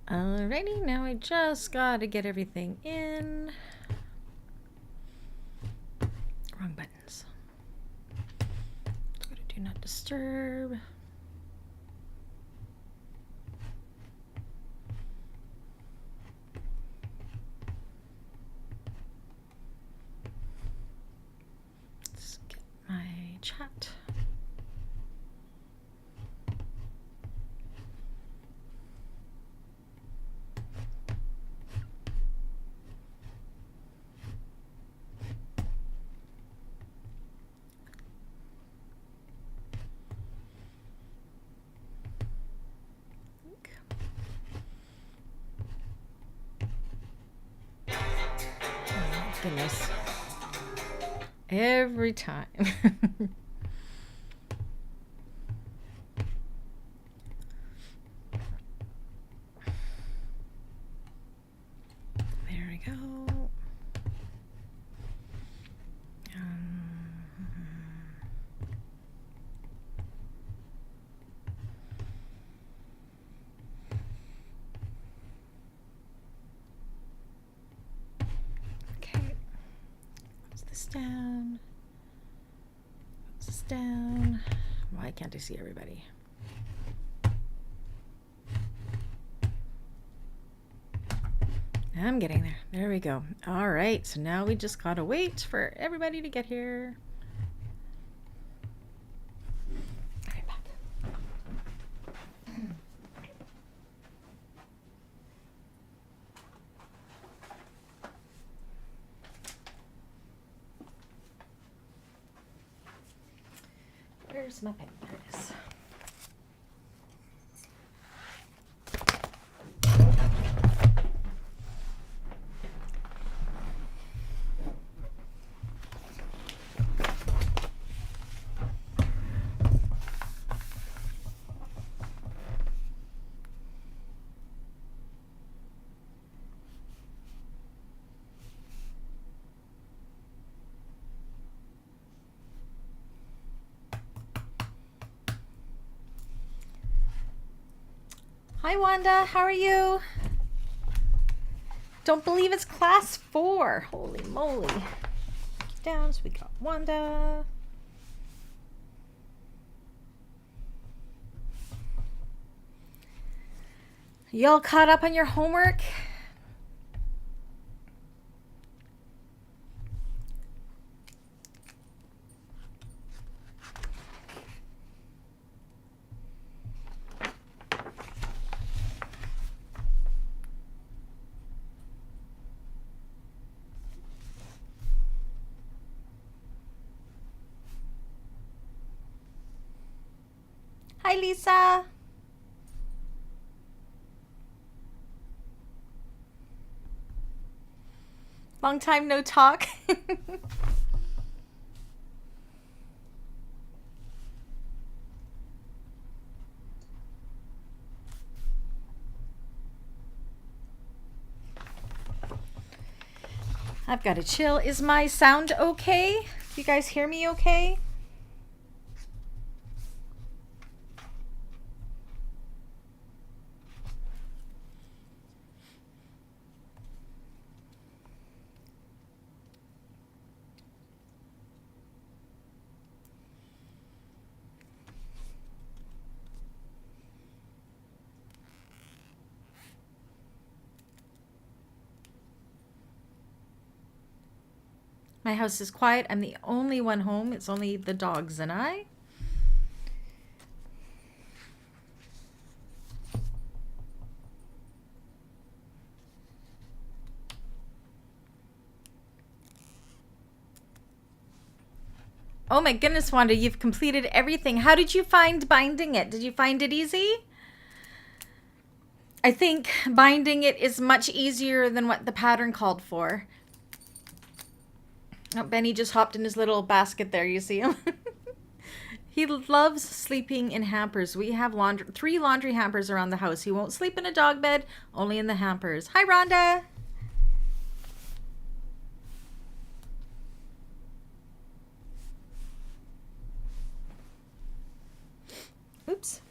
Alrighty, now I just gotta get everything in. Wrong buttons. Let's go to do not disturb. Let's get my chat. Goodness. Every time. There we go. Down. What's this down? Why can't I see everybody? I'm getting there. There we go. All right. So now we just gotta wait for everybody to get here. Right back. Where's my pen? There it is. Hi, Wanda. How are you? Don't believe it's class 4. Holy moly. Down, so we got Wanda. Y'all caught up on your homework? Hi, Lisa. Long time no talk. I've got to chill. Is my sound okay? You guys hear me okay? My house is quiet. I'm the only one home. It's only the dogs and I. Oh my goodness, Wanda, you've completed everything. How did you find binding it? Did you find it easy? I think binding it is much easier than what the pattern called for. Oh, Benny just hopped in his little basket there. You see him? He loves sleeping in hampers. We have 3 laundry hampers around the house. He won't sleep in a dog bed, only in the hampers. Hi, Rhonda. Oops.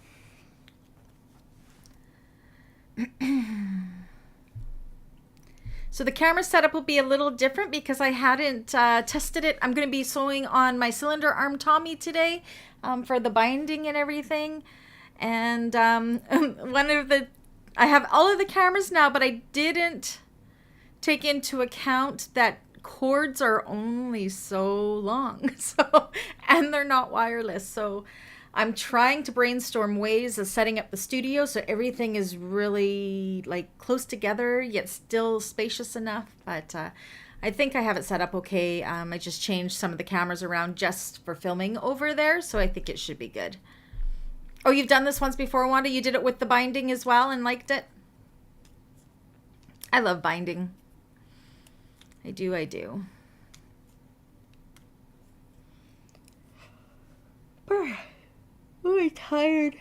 So the camera setup will be a little different because I hadn't tested it. I'm going to be sewing on my cylinder arm Tommy today for the binding and everything. And I have all of the cameras now, but I didn't take into account that cords are only so long. And they're not wireless. So I'm trying to brainstorm ways of setting up the studio so everything is really like close together yet still spacious enough. But I think I have it set up okay. I just changed some of the cameras around just for filming over there, so I think it should be good. Oh, you've done this once before, Wanda? You did it with the binding as well and liked it? I love binding. I do. Oh, I'm tired.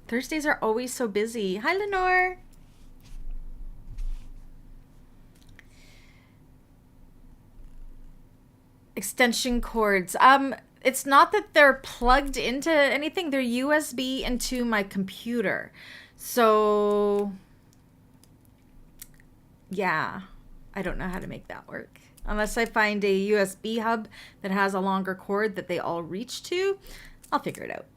Thursdays are always so busy. Hi, Lenore. Extension cords. It's not that they're plugged into anything. They're USB into my computer. So, yeah, I don't know how to make that work. Unless I find a USB hub that has a longer cord that they all reach to, I'll figure it out.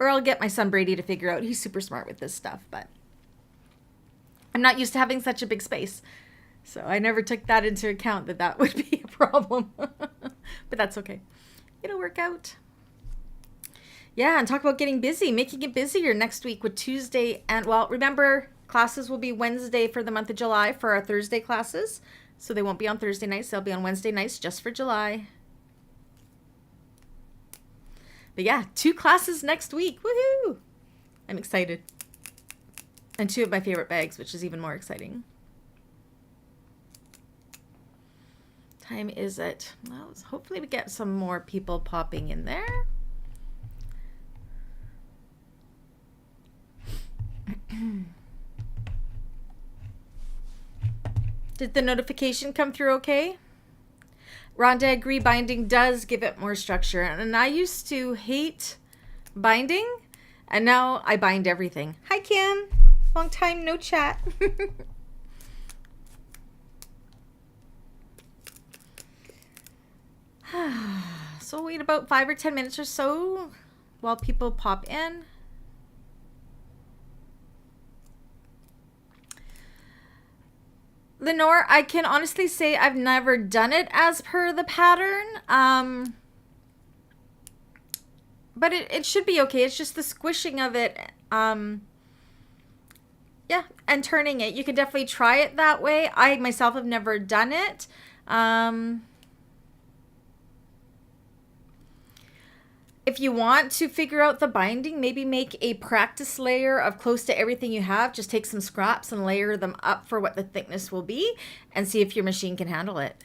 Or I'll get my son Brady to figure out. He's super smart with this stuff, but I'm not used to having such a big space. So I never took that into account that would be a problem. But that's okay. It'll work out. Yeah, and talk about getting busy, making it busier next week with Tuesday. And, well, remember, classes will be Wednesday for the month of July for our Thursday classes. So they won't be on Thursday nights. They'll be on Wednesday nights just for July. But yeah, 2 classes next week. Woohoo! I'm excited. And 2 of my favorite bags, which is even more exciting. Time is it? Well, hopefully we get some more people popping in there. Did the notification come through okay? Rhonda, I agree, binding does give it more structure. And I used to hate binding, and now I bind everything. Hi, Kim. Long time no chat. So we'll wait about 5 or 10 minutes or so while people pop in. Lenore, I can honestly say I've never done it as per the pattern. But it should be okay. It's just the squishing of it. Yeah, and turning it. You can definitely try it that way. I myself have never done it. If you want to figure out the binding, maybe make a practice layer of close to everything you have. Just take some scraps and layer them up for what the thickness will be and see if your machine can handle it.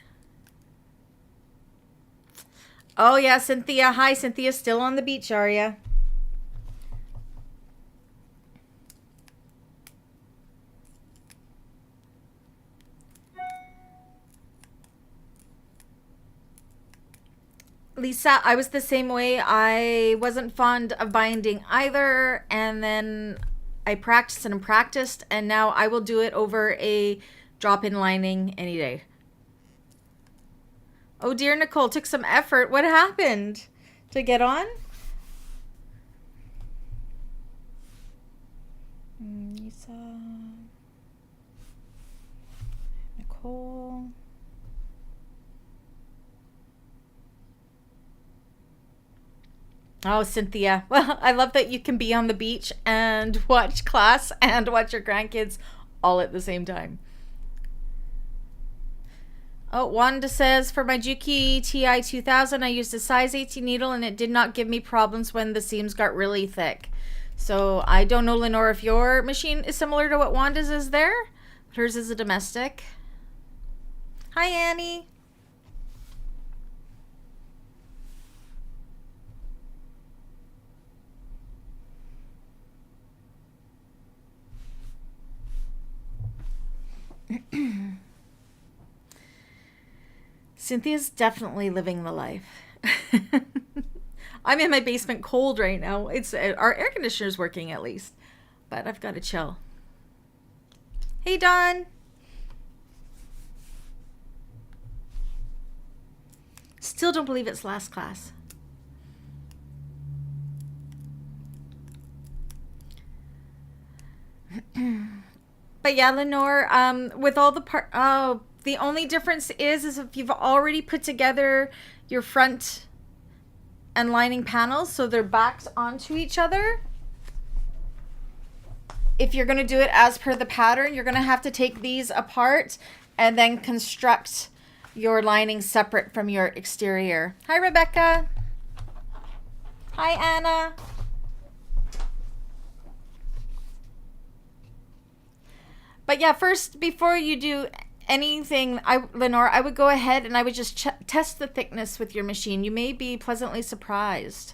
Oh, yeah, Cynthia. Hi, Cynthia. Still on the beach, are you? Lisa, I was the same way. I wasn't fond of binding either. And then I practiced and practiced. And now I will do it over a drop-in lining any day. Oh, dear Nicole, took some effort. What happened? To get on? Lisa. Nicole. Oh, Cynthia. Well, I love that you can be on the beach and watch class and watch your grandkids all at the same time. Oh, Wanda says, for my Juki TI 2000, I used a size 18 needle and it did not give me problems when the seams got really thick. So I don't know, Lenore, if your machine is similar to what Wanda's is there. But hers is a domestic. Hi, Annie. Cynthia's definitely living the life. I'm in my basement cold right now. It's our air conditioner's working at least, but I've got to chill. Hey, Don. Still don't believe it's last class. But yeah, Lenore, with all the the only difference is if you've already put together your front and lining panels so they're backed onto each other. If you're going to do it as per the pattern, you're going to have to take these apart and then construct your lining separate from your exterior. Hi, Rebecca. Hi, Anna. But yeah, first, before you do anything, Lenore, I would go ahead and I would just test the thickness with your machine. You may be pleasantly surprised.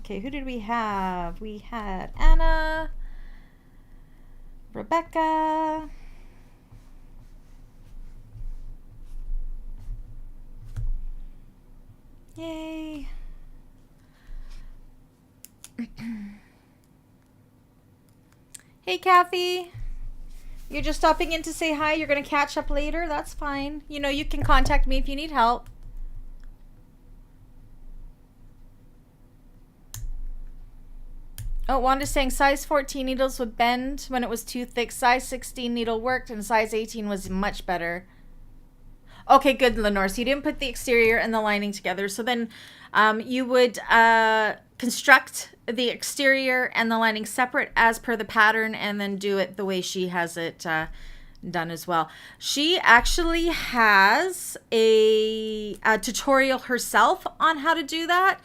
Okay, who did we have? We had Anna, Rebecca, yay. Hey, Kathy. You're just stopping in to say hi. You're going to catch up later. That's fine. You know, you can contact me if you need help. Oh, Wanda's saying size 14 needles would bend when it was too thick. Size 16 needle worked and size 18 was much better. Okay, good, Lenore. So you didn't put the exterior and the lining together. So then you would construct the exterior and the lining separate as per the pattern and then do it the way she has it done as well. She actually has a tutorial herself on how to do that.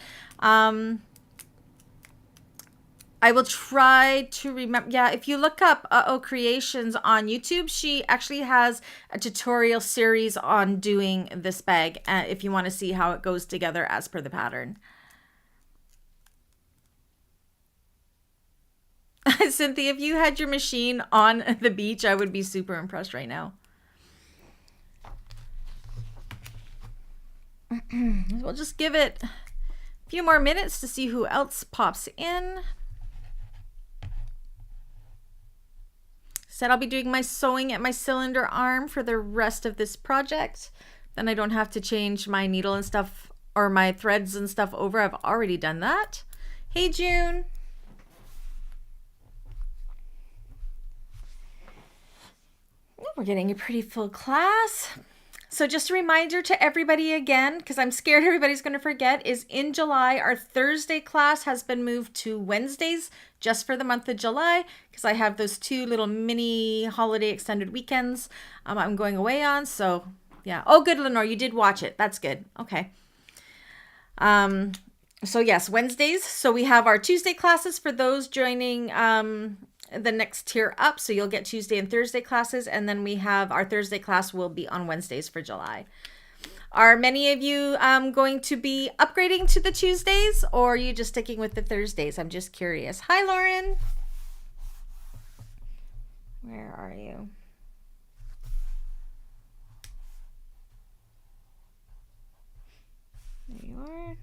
I will try to remember. Yeah, if you look up Creations on YouTube, she actually has a tutorial series on doing this bag if you want to see how it goes together as per the pattern. Cynthia, if you had your machine on the beach, I would be super impressed right now. We'll just give it a few more minutes to see who else pops in. Said I'll be doing my sewing at my cylinder arm for the rest of this project. Then I don't have to change my needle and stuff or my threads and stuff over. I've already done that. Hey, June. We're getting a pretty full class. So just a reminder to everybody again, because I'm scared everybody's going to forget, is in July, our Thursday class has been moved to Wednesdays just for the month of July, because I have those 2 little mini holiday extended weekends I'm going away on. So yeah. Oh, good, Lenore. You did watch it. That's good. Okay. So yes, Wednesdays. So we have our Tuesday classes for those joining the next tier up. So you'll get Tuesday and Thursday classes. And then we have our Thursday class will be on Wednesdays for July. Are many of you going to be upgrading to the Tuesdays, or are you just sticking with the Thursdays? I'm just curious. Hi, Lauren. Where are you? There you are.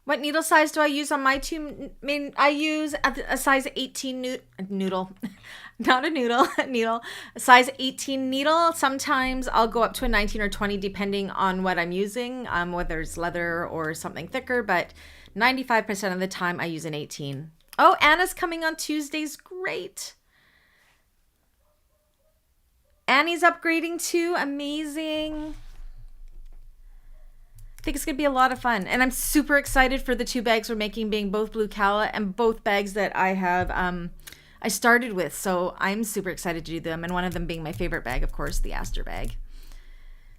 What needle size do I use on my 2? I use a size 18 noodle, not a noodle, needle, a size 18 needle. Sometimes I'll go up to a 19 or 20 depending on what I'm using, whether it's leather or something thicker, but 95% of the time I use an 18. Oh, Anna's coming on Tuesdays. Great. Annie's upgrading too. Amazing. I think it's going to be a lot of fun. And I'm super excited for the 2 bags we're making, being both Blue Calla and both bags that I have, I started with. So I'm super excited to do them. And one of them being my favorite bag, of course, the Aster bag.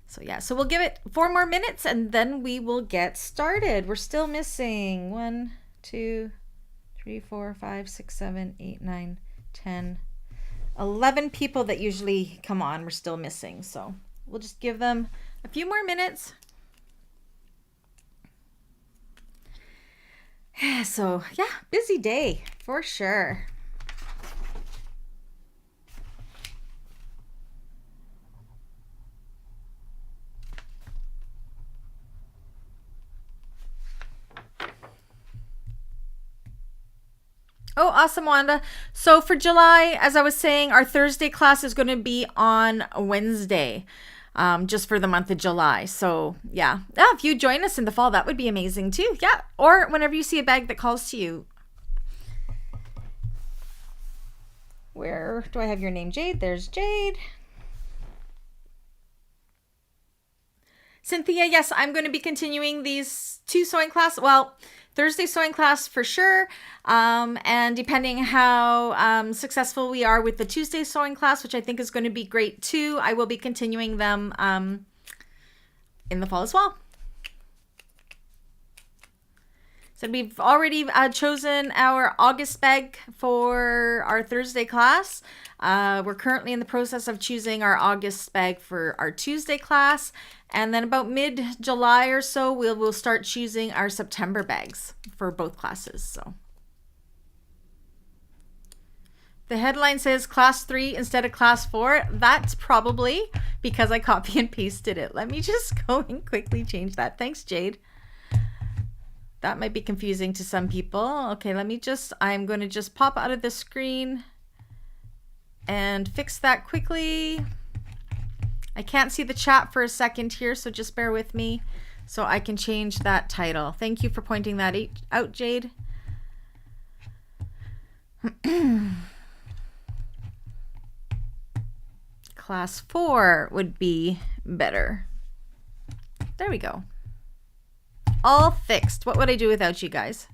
So yeah, so we'll give it 4 more minutes and then we will get started. We're still missing 1, 2, 3, 4, 5, 6, 7, 8, 9, 10, 11 people that usually come on. We're still missing. So we'll just give them a few more minutes. So yeah, busy day for sure. Oh, awesome, Wanda. So for July, as I was saying, our Thursday class is going to be on Wednesday, just for the month of July. So yeah, if you join us in the fall, that would be amazing too. Yeah, or whenever you see a bag that calls to you. Where do I have your name, Jade? There's Jade. Cynthia, yes, I'm going to be continuing these 2 sewing classes. Well, Thursday sewing class for sure. And depending how successful we are with the Tuesday sewing class, which I think is going to be great too, I will be continuing them in the fall as well. So we've already chosen our August bag for our Thursday class. We're currently in the process of choosing our August bag for our Tuesday class. And then about mid-July or so, we'll start choosing our September bags for both classes. So the headline says class 3 instead of class 4. That's probably because I copy and pasted it. Let me just go and quickly change that. Thanks, Jade. That might be confusing to some people. Okay, I'm going to just pop out of the screen and fix that quickly. I can't see the chat for a second here, so just bear with me so I can change that title. Thank you for pointing that out, Jade. Class 4 would be better. There we go. All fixed. What would I do without you guys?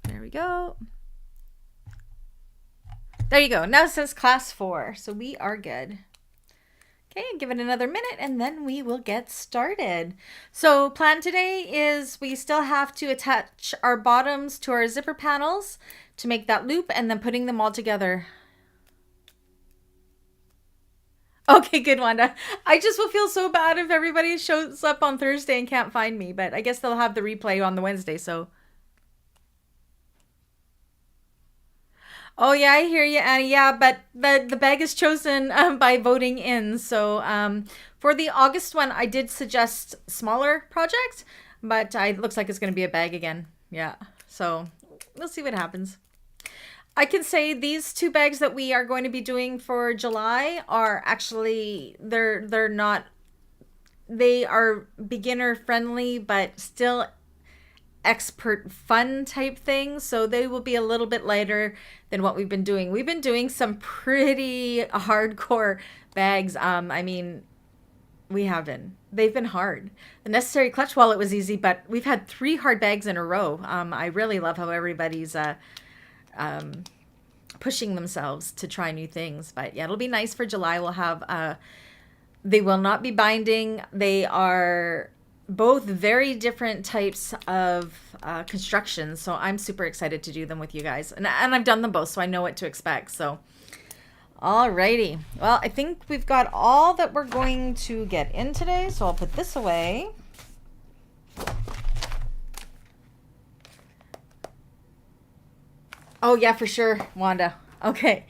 There we go. There you go. Now it says class 4. So we are good. Okay, give it another minute and then we will get started. So plan today is we still have to attach our bottoms to our zipper panels to make that loop and then putting them all together. Okay, good, Wanda. I just will feel so bad if everybody shows up on Thursday and can't find me, but I guess they'll have the replay on the Wednesday, so. Oh, yeah, I hear you, Annie. Yeah, but the bag is chosen by voting in. So for the August one, I did suggest smaller projects, but it looks like it's going to be a bag again. Yeah, so we'll see what happens. I can say these 2 bags that we are going to be doing for July are actually, they are beginner friendly, but still expert fun type things. So they will be a little bit lighter than what we've been doing. We've been doing some pretty hardcore bags. I mean, we have been. They've been hard. The necessary clutch wallet was easy, but we've had 3 hard bags in a row. I really love how everybody's pushing themselves to try new things. But yeah, it'll be nice for July. We'll have, they will not be binding. They are both very different types of construction. So I'm super excited to do them with you guys. And I've done them both, so I know what to expect. So, alrighty. Well, I think we've got all that we're going to get in today. So I'll put this away. Oh, yeah, for sure, Wanda. Okay.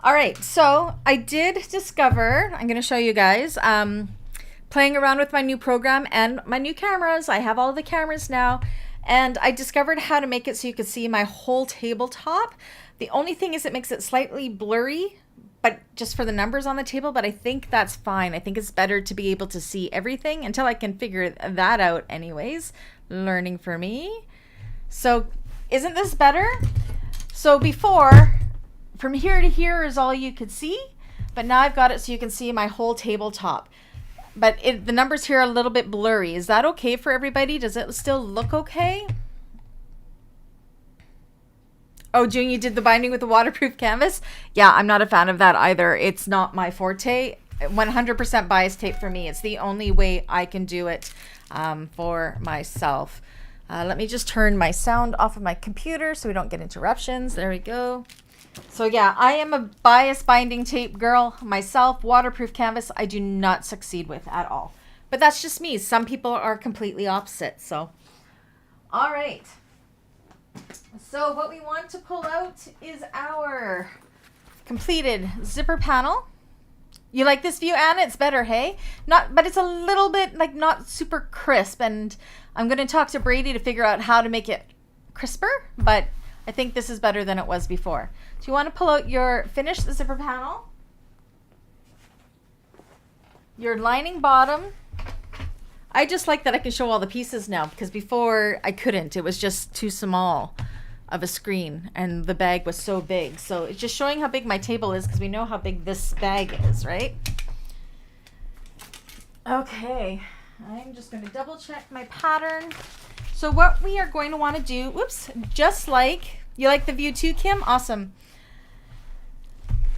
All right. So I did discover, I'm going to show you guys, playing around with my new program and my new cameras. I have all the cameras now. And I discovered how to make it so you could see my whole tabletop. The only thing is it makes it slightly blurry, but just for the numbers on the table. But I think that's fine. I think it's better to be able to see everything until I can figure that out anyways. Learning for me. So isn't this better? So before, from here to here is all you could see, but now I've got it so you can see my whole tabletop. But the numbers here are a little bit blurry. Is that okay for everybody? Does it still look okay? Oh, June, you did the binding with the waterproof canvas? Yeah, I'm not a fan of that either. It's not my forte. 100% bias tape for me. It's the only way I can do it for myself. Let me just turn my sound off of my computer so we don't get interruptions. There we go. So yeah, I am a bias binding tape girl myself. Waterproof canvas, I do not succeed with at all. But that's just me. Some people are completely opposite. So, all right. So what we want to pull out is our completed zipper panel. You like this view, Anna? It's better, hey? But it's a little bit like not super crisp, and I'm going to talk to Brady to figure out how to make it crisper, but I think this is better than it was before. So you want to pull out your finished zipper panel, your lining bottom. I just like that I can show all the pieces now, because before I couldn't. It was just too small of a screen and the bag was so big. So it's just showing how big my table is, because we know how big this bag is, right? Okay, I'm just going to double check my pattern. So what we are going to want to do, whoops, just like, you like the view too, Kim? Awesome.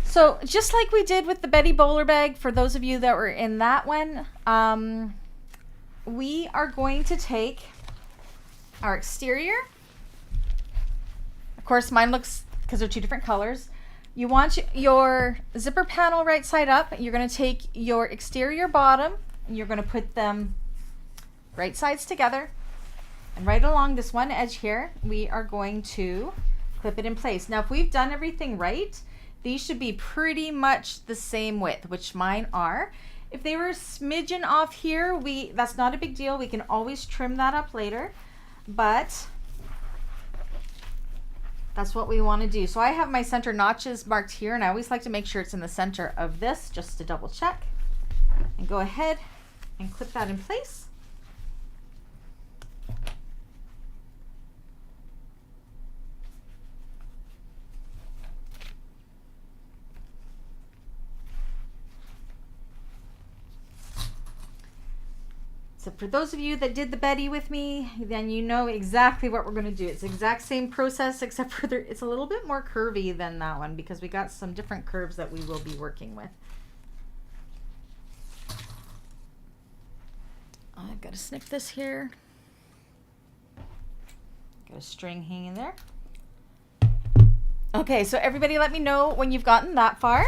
So just like we did with the Betty Bowler bag, for those of you that were in that one, we are going to take our exterior. Of course, mine looks, because they're two different colors. You want your zipper panel right side up. You're going to take your exterior bottom, and you're going to put them right sides together. And right along this one edge here, we are going to clip it in place. Now, if we've done everything right, these should be pretty much the same width, which mine are. If they were a smidgen off here, that's not a big deal. We can always trim that up later, but that's what we want to do. So I have my center notches marked here, and I always like to make sure it's in the center of this, just to double check. And go ahead and clip that in place. So for those of you that did the Betty with me, then you know exactly what we're going to do. It's the exact same process, except for it's a little bit more curvy than that one, because we got some different curves that we will be working with. I've got to snip this here. Got a string hanging there. Okay, so everybody let me know when you've gotten that far.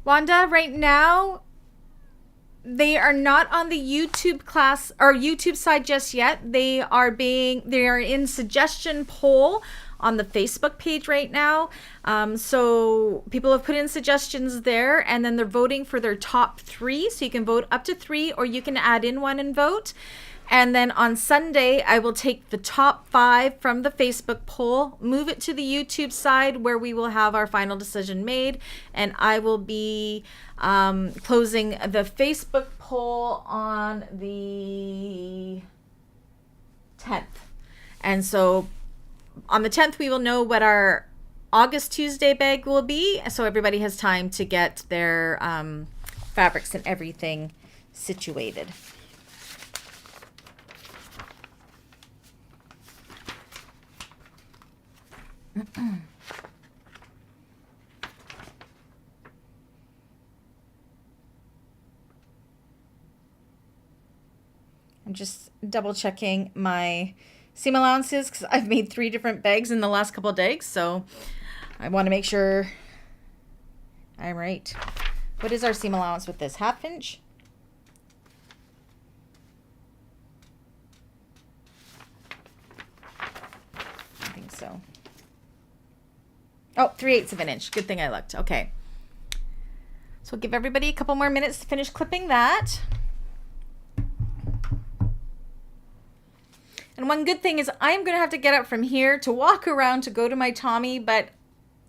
Wanda, right now, they are not on the YouTube class or YouTube side just yet. They are in suggestion poll on the Facebook page right now. So people have put in suggestions there, and then they're voting for their top 3. So you can vote up to 3, or you can add in one and vote. And then on Sunday, I will take the top 5 from the Facebook poll, move it to the YouTube side where we will have our final decision made. And I will be closing the Facebook poll on the 10th. And so on the 10th, we will know what our August Tuesday bag will be. So everybody has time to get their fabrics and everything situated. I'm just double checking my seam allowances, because I've made 3 different bags in the last couple of days, so I want to make sure I'm right. What is our seam allowance with this? 1/2 inch? I think so. Oh, 3/8 of an inch. Good thing I looked. Okay. So we'll give everybody a couple more minutes to finish clipping that. And one good thing is I'm going to have to get up from here to walk around to go to my Tommy, but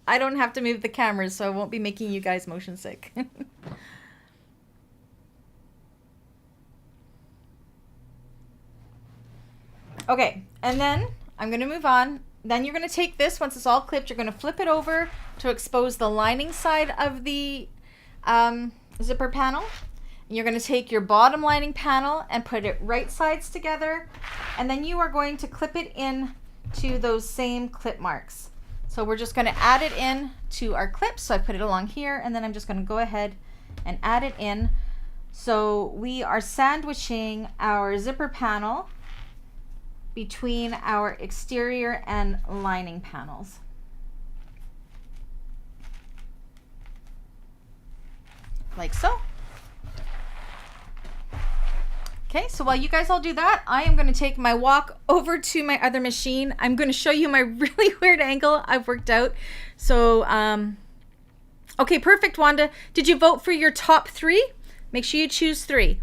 I don't have to move the cameras, so I won't be making you guys motion sick. Okay, and then I'm going to move on. Then you're going to take this, once it's all clipped, you're going to flip it over to expose the lining side of the zipper panel. And you're going to take your bottom lining panel and put it right sides together. And then you are going to clip it in to those same clip marks. So we're just going to add it in to our clips. So I put it along here, and then I'm just going to go ahead and add it in. So we are sandwiching our zipper panel between our exterior and lining panels. Like so. Okay, so while you guys all do that, I am going to take my walk over to my other machine. I'm going to show you my really weird angle I've worked out. So, okay, perfect, Wanda. Did you vote for your top 3? Make sure you choose 3.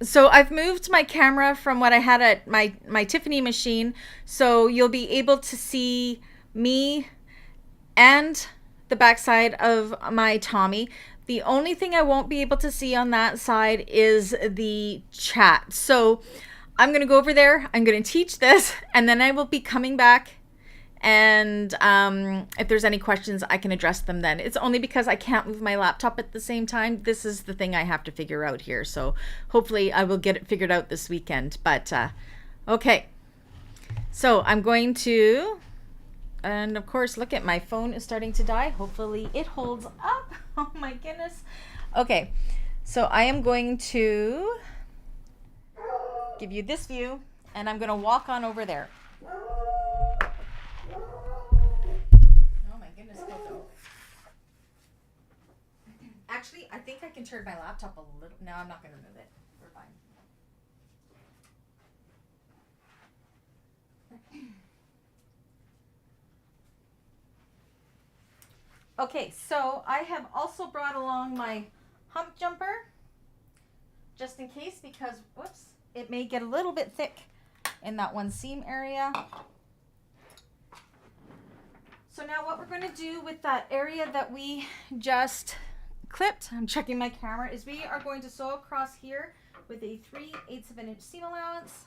So I've moved my camera from what I had at my Tiffany machine, so you'll be able to see me and the backside of my Tommy. The only thing I won't be able to see on that side is the chat. So I'm going to go over there. I'm going to teach this, and then I will be coming back. And if there's any questions, I can address them then. It's only because I can't move my laptop at the same time. This is the thing I have to figure out here. So hopefully I will get it figured out this weekend. But okay. So I'm going to... And of course, look at my phone is starting to die. Hopefully it holds up. Oh my goodness. Okay, so I am going to give you this view, and I'm going to walk on over there. Oh my goodness, Coco. Actually, I think I can turn my laptop a little. No, I'm not going to move it. We're fine. Okay, so I have also brought along my hump jumper, just in case, because, whoops, it may get a little bit thick in that one seam area. So now what we're going to do with that area that we just clipped, I'm checking my camera, is we are going to sew across here with a 3/8 of an inch seam allowance.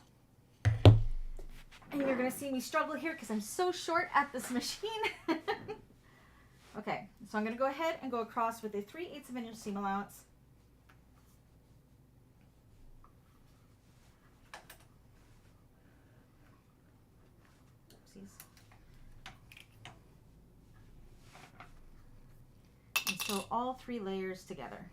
And you're going to see me struggle here because I'm so short at this machine. Okay, so I'm going to go ahead and go across with a 3/8 of an inch seam allowance. Oopsies. And sew all 3 layers together.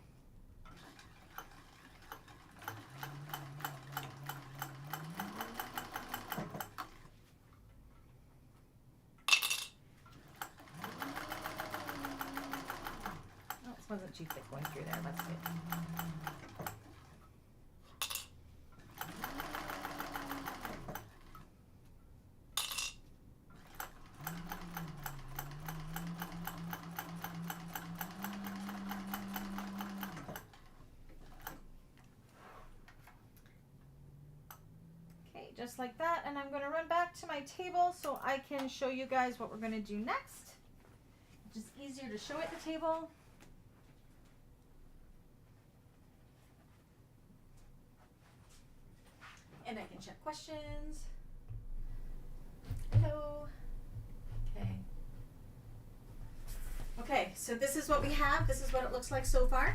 Wasn't too thick going through there. That's good. Okay, just like that. And I'm going to run back to my table so I can show you guys what we're going to do next. It's just easier to show at the table. And I can check questions. Hello. Okay. Okay, so this is what we have. This is what it looks like so far.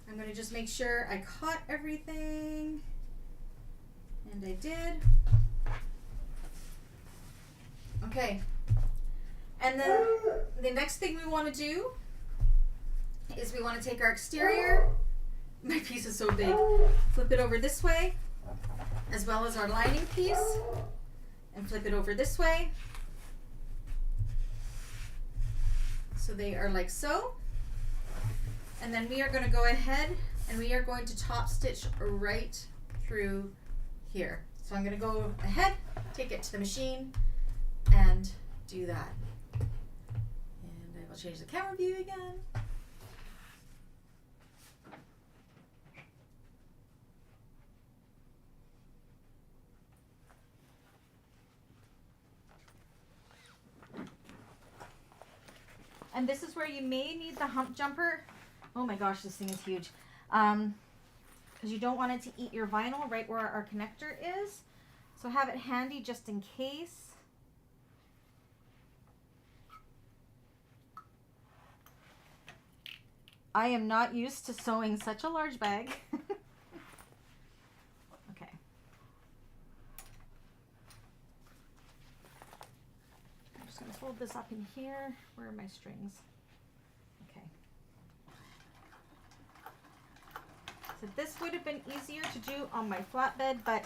I'm going to just make sure I caught everything. And I did. Okay. And then the next thing we want to do is we want to take our exterior. My piece is so big. Flip it over this way, as well as our lining piece, and flip it over this way. So they are like so. And then we are going to go ahead and we are going to top stitch right through here. So I'm going to go ahead, take it to the machine, and do that. And I will change the camera view again. And this is where you may need the hump jumper. Oh my gosh, this thing is huge. Because you don't want it to eat your vinyl right where our connector is. So have it handy just in case. I am not used to sewing such a large bag. Okay. I'm just going to fold this up in here. Where are my strings? Okay. So this would have been easier to do on my flatbed, but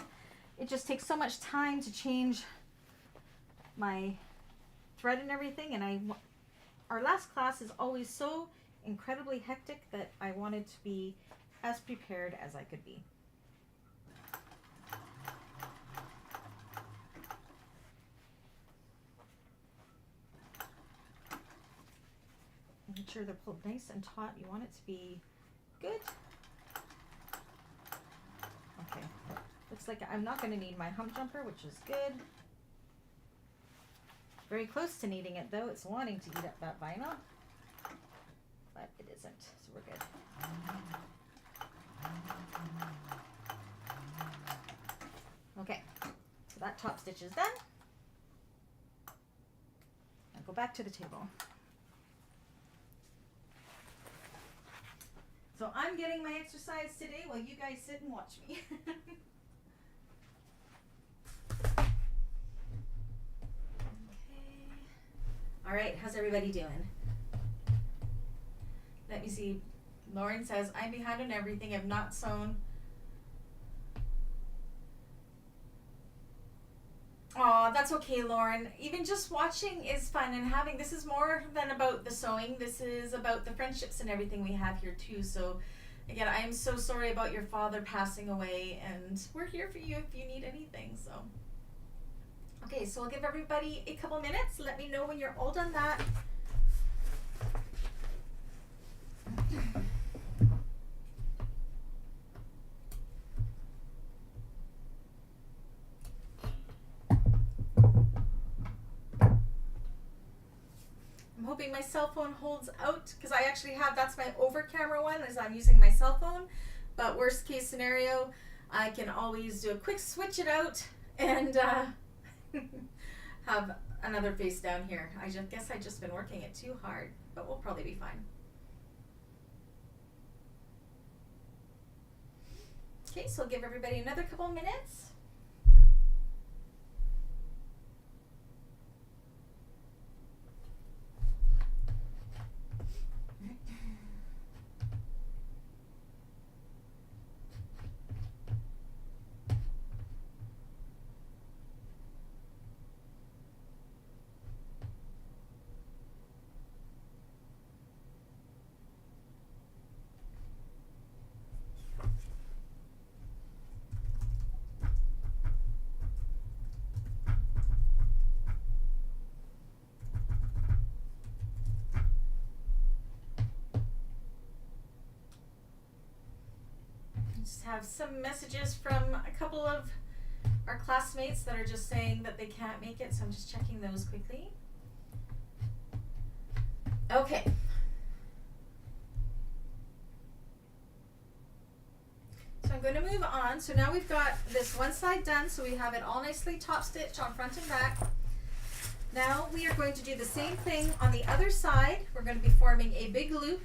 it just takes so much time to change my thread and everything. And our last class is always so incredibly hectic that I wanted to be as prepared as I could be. Make sure they're pulled nice and taut. You want it to be good. Okay, looks like I'm not going to need my hump jumper, which is good. Very close to needing it though. It's wanting to eat up that vinyl, but it isn't, so we're good. Okay, so that top stitch is done. I'll go back to the table. So I'm getting my exercise today while you guys sit and watch me. Okay. All right, how's everybody doing? Let me see. Lauren says, I'm behind on everything. I've not sewn. Oh, that's okay, Lauren. Even just watching is fun, and having, this is more than about the sewing. This is about the friendships and everything we have here too. So again, I am so sorry about your father passing away, and we're here for you if you need anything. So okay, so I'll give everybody a couple minutes. Let me know when you're all done that. I'm hoping my cell phone holds out, because I actually have, that's my over camera one, as I'm using my cell phone. But worst case scenario, I can always do a quick switch it out and have another face down here. I just guess I've just been working it too hard, but we'll probably be fine. Okay, so I'll give everybody another couple minutes. Just have some messages from a couple of our classmates that are just saying that they can't make it, so I'm just checking those quickly. Okay. So I'm going to move on. So now we've got this one side done, so we have it all nicely top stitched on front and back. Now we are going to do the same thing on the other side. We're going to be forming a big loop.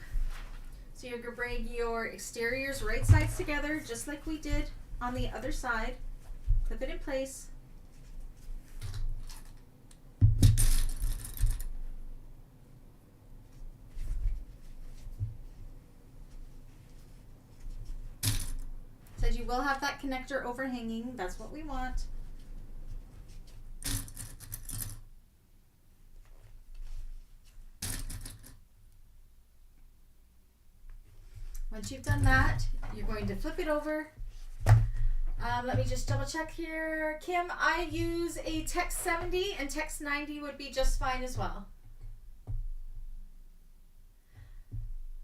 So you're going to bring your exteriors right sides together, just like we did on the other side. Clip it in place. Says you will have that connector overhanging. That's what we want. Once you've done that, you're going to flip it over. Let me just double check here. Kim, I use a text 70 and text 90 would be just fine as well.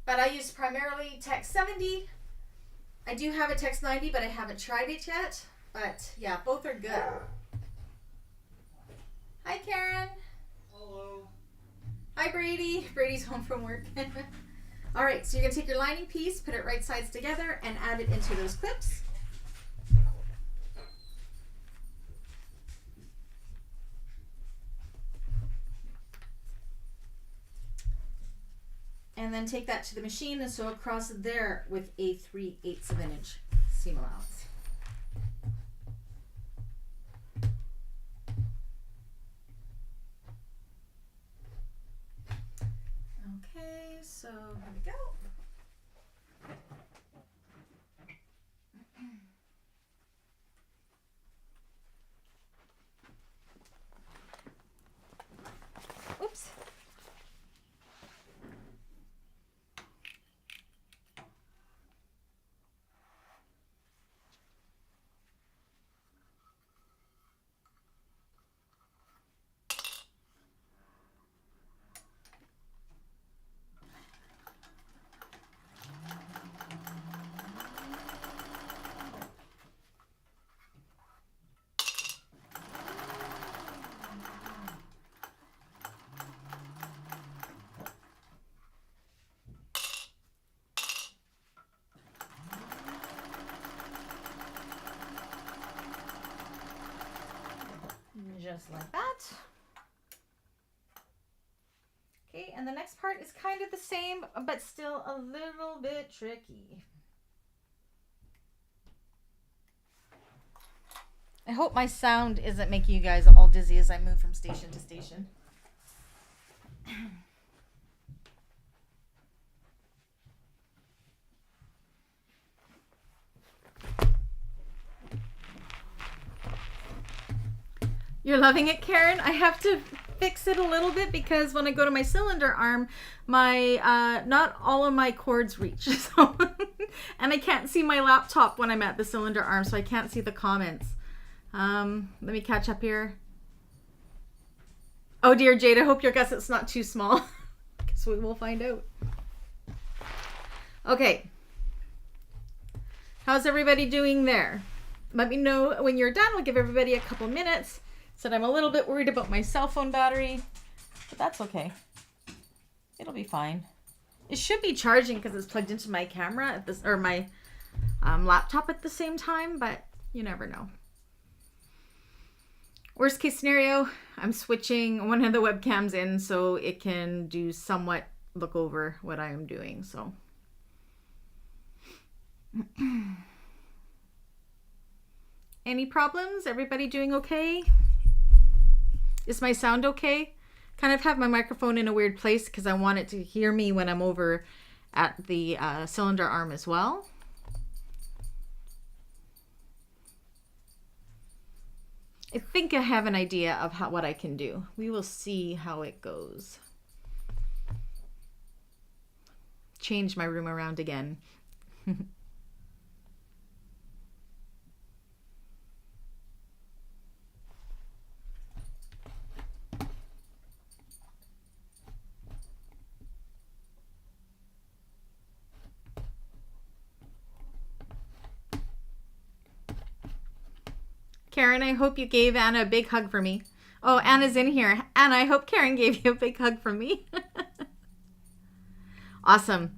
But I use primarily text 70. I do have a text 90, but I haven't tried it yet. But yeah, both are good. Hi, Karen. Hello. Hi, Brady. Brady's home from work. All right, so you're going to take your lining piece, put it right sides together, and add it into those clips. And then take that to the machine and sew across there with a 3/8 of an inch seam allowance. Okay, so here we go. Oops. just like that. Okay, and the next part is kind of the same, but still a little bit tricky. I hope my sound isn't making you guys all dizzy as I move from station to station. You're loving it, Karen? I have to fix it a little bit because when I go to my cylinder arm, my not all of my cords reach. So and I can't see my laptop when I'm at the cylinder arm, so I can't see the comments. Let me catch up here. Oh dear, Jade, I hope your gusset's not too small. Guess we will find out. Okay. How's everybody doing there? Let me know when you're done. We'll give everybody a couple minutes. Said I'm a little bit worried about my cell phone battery, but that's okay. It'll be fine. It should be charging because it's plugged into my camera at this, or my laptop at the same time, but you never know. Worst case scenario, I'm switching one of the webcams in so it can do somewhat look over what I am doing. So any problems? Everybody doing okay? Is my sound okay? Kind of have my microphone in a weird place because I want it to hear me when I'm over at the cylinder arm as well. I think I have an idea of what I can do. We will see how it goes. Change my room around again. Karen, I hope you gave Anna a big hug for me. Oh, Anna's in here. Anna, I hope Karen gave you a big hug from me. Awesome.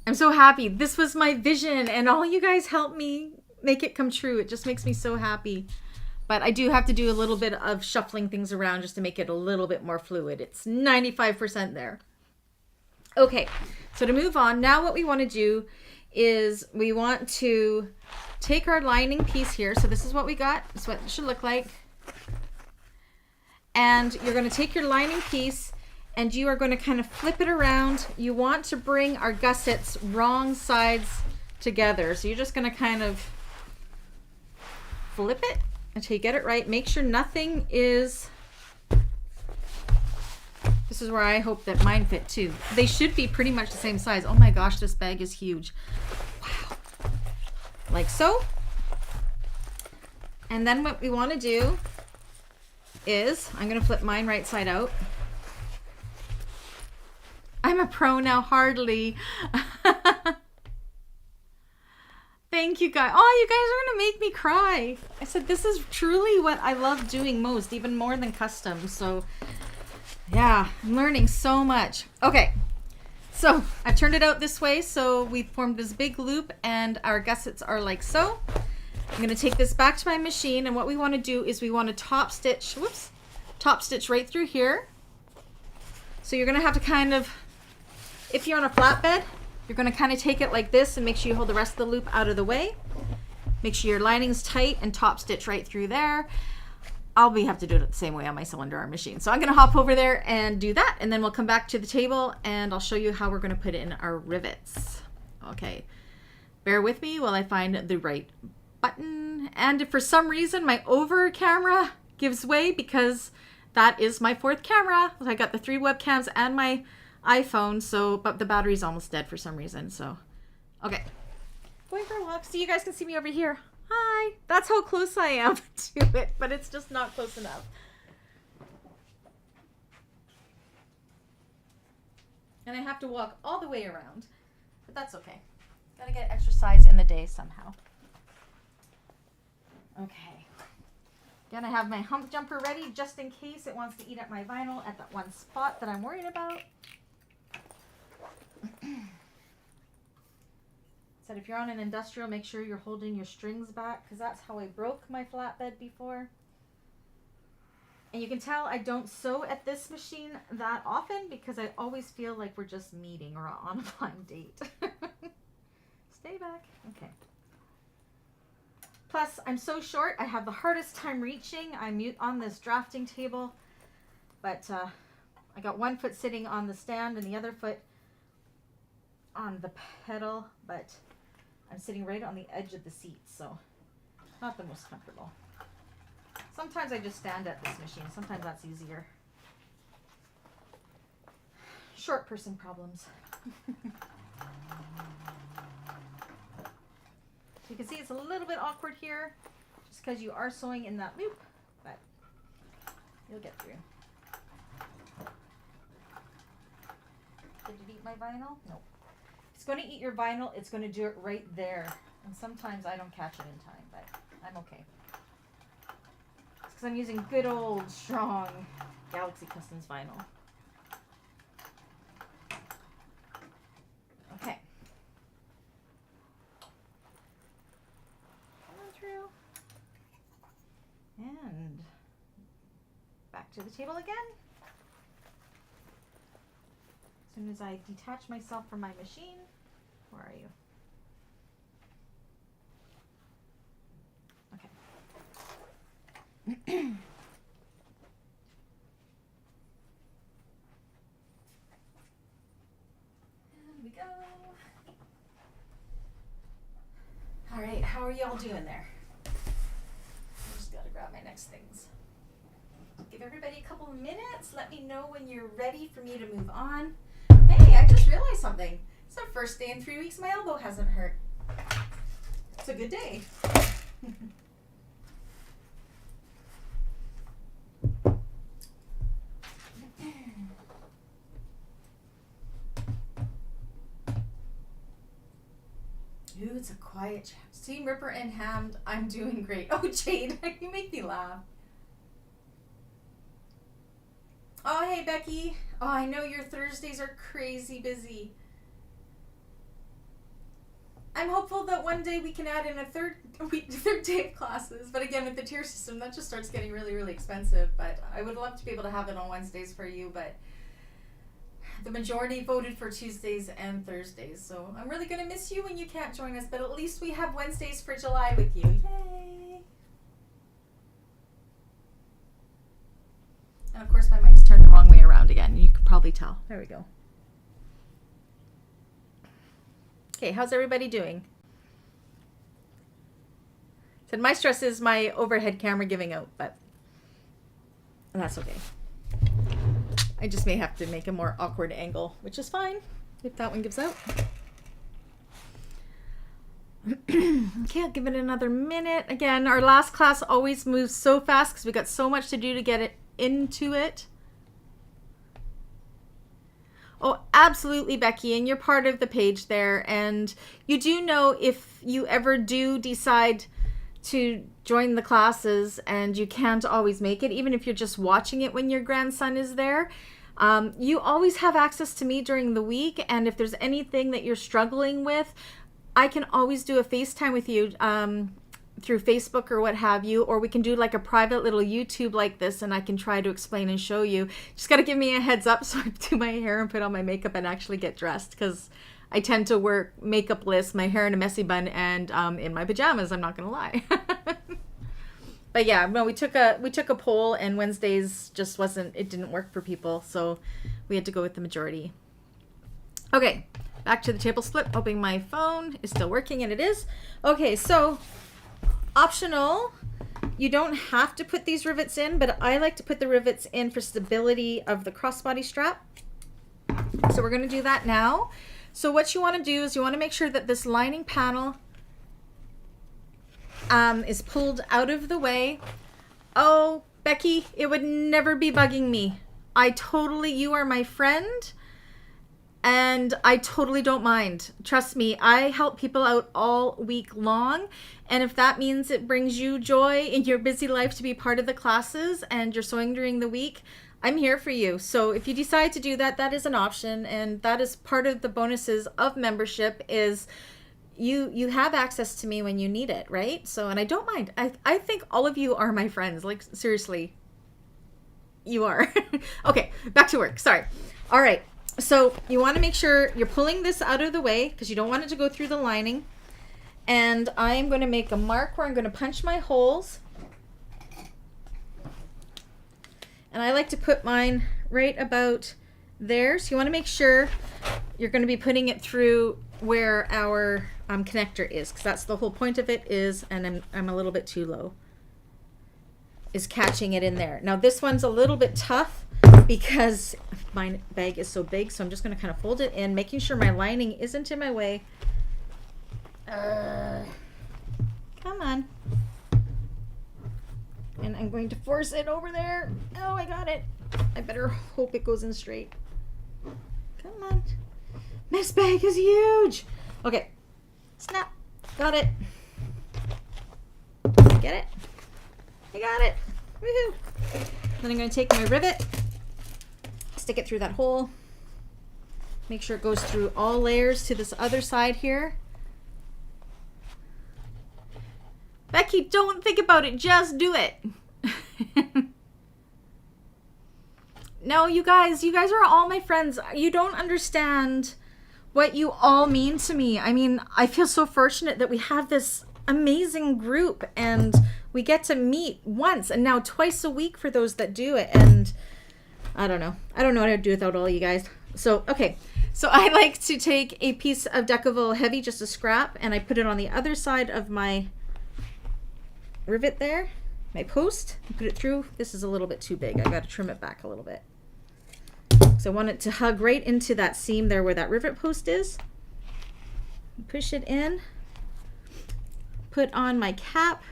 I'm so happy. This was my vision and all you guys helped me make it come true. It just makes me so happy. But I do have to do a little bit of shuffling things around just to make it a little bit more fluid. It's 95% there. Okay, so to move on, now what we want to do is we want to take our lining piece here. So this is what we got. This is what it should look like. And you're going to take your lining piece and you are going to kind of flip it around. You want to bring our gussets wrong sides together. So you're just going to kind of flip it until you get it right. Make sure nothing is... This is where I hope that mine fit too. They should be pretty much the same size. Oh my gosh, this bag is huge. Wow. Like so. And then what we want to do is, I'm going to flip mine right side out. I'm a pro now, hardly. Thank you guys. Oh, you guys are going to make me cry. I said, this is truly what I love doing most, even more than custom. So yeah, I'm learning so much. Okay, so I turned it out this way. So we formed this big loop and our gussets are like so. I'm going to take this back to my machine, and what we want to do is we want to top stitch, whoops, top stitch right through here. So you're going to have to kind of, if you're on a flatbed, you're going to kind of take it like this and make sure you hold the rest of the loop out of the way. Make sure your lining's tight and top stitch right through there. I'll have to do it the same way on my cylinder arm machine. So I'm going to hop over there and do that, and then we'll come back to the table and I'll show you how we're going to put in our rivets. Okay, bear with me while I find the right button. And if for some reason my over camera gives way, because that is my fourth camera. I got the 3 webcams and my iPhone, so but the battery's almost dead for some reason. So okay, going for a walk. So you guys can see me over here. Hi. That's how close I am to it, but it's just not close enough. And I have to walk all the way around, but that's okay. Gotta get exercise in the day somehow. Okay. Gonna have my hump jumper ready just in case it wants to eat at my vinyl at that one spot that I'm worried about. Said if you're on an industrial, make sure you're holding your strings back, because that's how I broke my flatbed before. And you can tell I don't sew at this machine that often because I always feel like we're just meeting or on a blind date. Stay back. Okay. Plus, I'm so short, I have the hardest time reaching. I'm on this drafting table, but I got one foot sitting on the stand and the other foot on the pedal, but I'm sitting right on the edge of the seat, so not the most comfortable. Sometimes I just stand at this machine. Sometimes that's easier. Short person problems. So you can see it's a little bit awkward here just because you are sewing in that loop, but you'll get through. Did it eat my vinyl? No. If it's going to eat your vinyl, it's going to do it right there. And sometimes I don't catch it in time, but I'm okay. Because I'm using good old strong Galaxy Customs vinyl. Okay. Come on through. And back to the table again. As soon as I detach myself from my machine, where are you? There we go. All right, how are y'all doing there? I just gotta grab my next things. Give everybody a couple of minutes. Let me know when you're ready for me to move on. Hey, I just realized something. It's the first day in 3 weeks my elbow hasn't hurt. It's a good day. Ooh, it's a quiet chat. Team Ripper and Hammed, I'm doing great. Oh, Jade, you make me laugh. Oh, hey, Becky. Oh, I know your Thursdays are crazy busy. I'm hopeful that one day we can add in a third day of classes. But again, with the tier system, that just starts getting really, really expensive. But I would love to be able to have it on Wednesdays for you. But the majority voted for Tuesdays and Thursdays. So I'm really going to miss you when you can't join us. But at least we have Wednesdays for July with you. Yay! And of course, my mic's turned the wrong way around again. You can probably tell. There we go. Okay, how's everybody doing? Said my stress is my overhead camera giving out, but that's okay. I just may have to make a more awkward angle, which is fine if that one gives out. Okay, I'll give it another minute. Again, our last class always moves so fast because we got so much to do to get it into it. Oh, absolutely, Becky, and you're part of the page there. And you do know if you ever do decide to join the classes and you can't always make it, even if you're just watching it when your grandson is there, you always have access to me during the week. And if there's anything that you're struggling with, I can always do a FaceTime with you through Facebook or what have you, or we can do like a private little YouTube like this and I can try to explain and show you. Just got to give me a heads up so I do my hair and put on my makeup and actually get dressed, because I tend to work makeupless, my hair in a messy bun, and in my pajamas, I'm not gonna lie. But yeah, no, we took a poll and Wednesdays just it didn't work for people, so we had to go with the majority. Okay, back to the table split, hoping my phone is still working, and it is. Okay, so optional, you don't have to put these rivets in, but I like to put the rivets in for stability of the crossbody strap. So we're going to do that now. So what you want to do is you want to make sure that this lining panel is pulled out of the way. Oh, Becky, it would never be bugging me. You are my friend. And I totally don't mind. Trust me, I help people out all week long. And if that means it brings you joy in your busy life to be part of the classes and you're sewing during the week, I'm here for you. So if you decide to do that, that is an option. And that is part of the bonuses of membership is you have access to me when you need it, right? So, and I don't mind. I think all of you are my friends. Like, seriously, you are. Okay, back to work. Sorry. All right. So you want to make sure you're pulling this out of the way because you don't want it to go through the lining. And I'm going to make a mark where I'm going to punch my holes. And I like to put mine right about there. So you want to make sure you're going to be putting it through where our connector is, because that's the whole point of it is, and I'm a little bit too low, is catching it in there. Now this one's a little bit tough because my bag is so big, so I'm just going to kind of fold it in, making sure my lining isn't in my way. Come on. And I'm going to force it over there. Oh, I got it. I better hope it goes in straight. Come on. This bag is huge. Okay. Snap. Got it. Get it? I got it. Woohoo. Then I'm going to take my rivet, stick it through that hole. Make sure it goes through all layers to this other side here. Becky, don't think about it. Just do it. No, you guys are all my friends. You don't understand what you all mean to me. I mean, I feel so fortunate that we have this amazing group and we get to meet once and now twice a week for those that do it. And I don't know. I don't know what I'd do without all you guys. So, okay. So I like to take a piece of Decaville Heavy, just a scrap, and I put it on the other side of my rivet there, my post, and put it through. This is a little bit too big. I got to trim it back a little bit. So I want it to hug right into that seam there where that rivet post is. Push it in. Put on my cap.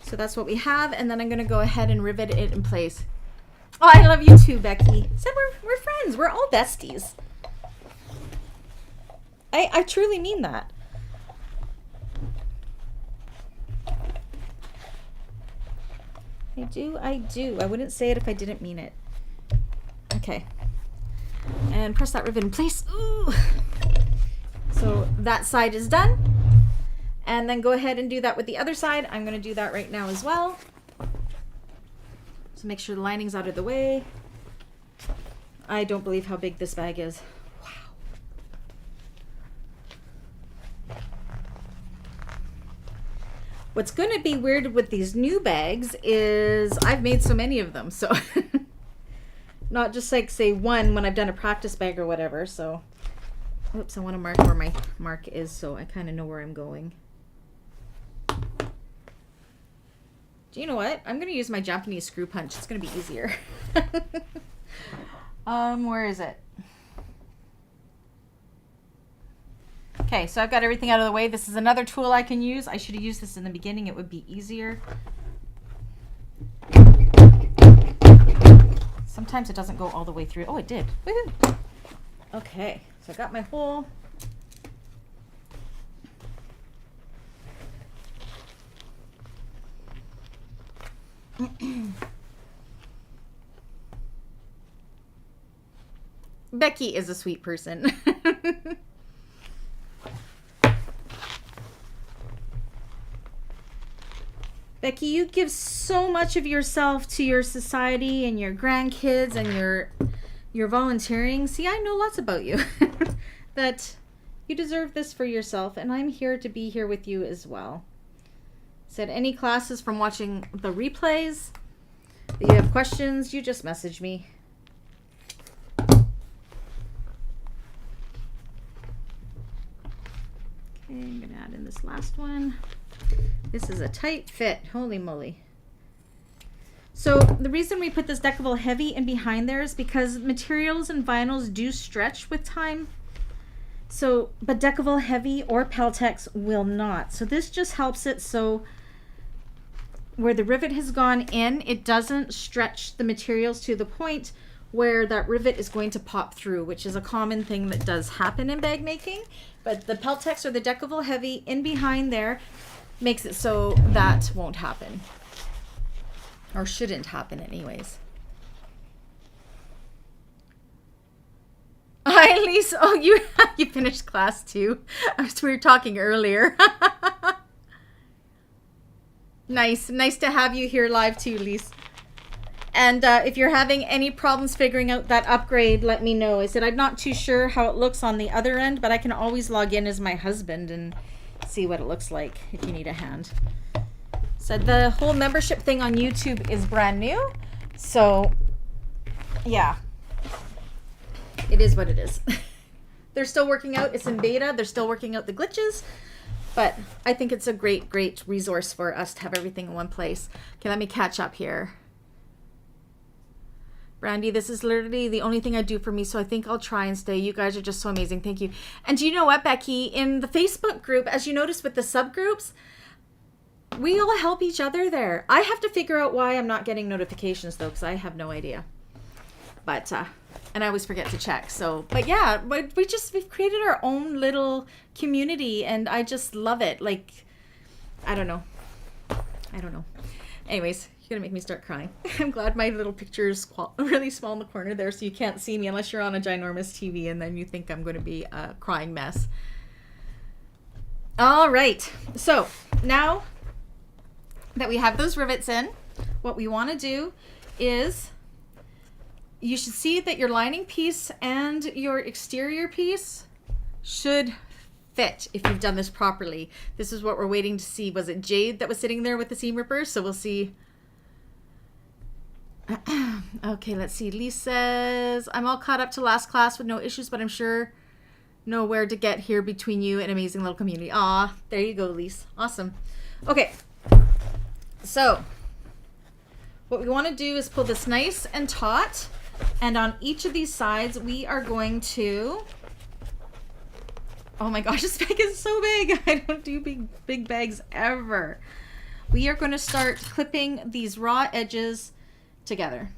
So that's what we have, and then I'm going to go ahead and rivet it in place. Oh, I love you too, Becky. Said we're friends. We're all besties. I truly mean that. I do. I wouldn't say it if I didn't mean it. Okay. And press that rivet in place. Ooh. So that side is done. And then go ahead and do that with the other side. I'm going to do that right now as well. So make sure the lining's out of the way. I don't believe how big this bag is. What's going to be weird with these new bags is I've made so many of them. So not just like say one when I've done a practice bag or whatever. So, oops, I want to mark where my mark is so I kind of know where I'm going. Do you know what? I'm going to use my Japanese screw punch. It's going to be easier. Where is it? Okay, so I've got everything out of the way. This is another tool I can use. I should have used this in the beginning. It would be easier. Sometimes it doesn't go all the way through. Oh, it did. Woohoo! Okay, so I got my hole. Becky is a sweet person. Becky, you give so much of yourself to your society and your grandkids and your volunteering. See, I know lots about you. That you deserve this for yourself, and I'm here to be here with you as well. Said any classes from watching the replays that you have questions, you just message me. Okay, I'm going to add in this last one. This is a tight fit. Holy moly. So the reason we put this Decaville Heavy in behind there is because materials and vinyls do stretch with time. So, but Decaville Heavy or Peltex will not. So this just helps it so where the rivet has gone in, it doesn't stretch the materials to the point where that rivet is going to pop through, which is a common thing that does happen in bag making. But the Peltex or the Decaville Heavy in behind there makes it so that won't happen, or shouldn't happen anyways. Eileen, Okay, so you finished class too. We were talking earlier. Nice to have you here live too, Lise. And if you're having any problems figuring out that upgrade, let me know. I said I'm not too sure how it looks on the other end, but I can always log in as my husband and see what it looks like if you need a hand. So the whole membership thing on YouTube is brand new. So yeah, it is what it is. They're still working out. It's in beta. They're still working out the glitches. But I think it's a great resource for us to have everything in one place. Okay, let me catch up here. Brandy, this is literally the only thing I do for me, so I think I'll try and stay. You guys are just so amazing. Thank you. And do you know what, Becky? In the Facebook group, as you notice with the subgroups, we all help each other there. I have to figure out why I'm not getting notifications, though, because I have no idea. But, and I always forget to check. So, but yeah, we've created our own little community, and I just love it. Like, I don't know. Anyways, you're gonna make me start crying. I'm glad my little picture is really small in the corner there, so you can't see me unless you're on a ginormous TV, and then you think I'm going to be a crying mess. All right, so now that we have those rivets in, what we want to do is, you should see that your lining piece and your exterior piece should fit if you've done this properly. This is what we're waiting to see. Was it Jade that was sitting there with the seam ripper? So we'll see. Okay, let's see. Lee says, I'm all caught up to last class with no issues, but I'm sure know where to get here between you and amazing little community. Aw, there you go, Lise. Awesome. Okay, so what we want to do is pull this nice and taut, and on each of these sides we are going to, oh my gosh, this bag is so big. I don't do big bags ever. We are going to start clipping these raw edges together.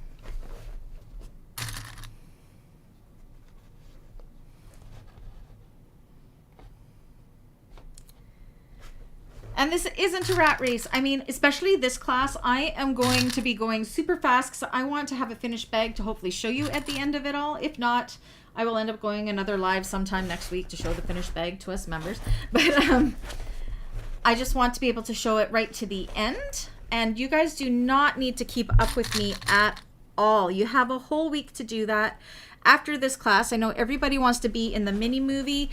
And this isn't a rat race. I mean, especially this class, I am going to be going super fast because I want to have a finished bag to hopefully show you at the end of it all. If not, I will end up going another live sometime next week to show the finished bag to us members. But I just want to be able to show it right to the end. And you guys do not need to keep up with me at all. You have a whole week to do that. After this class, I know everybody wants to be in the mini movie.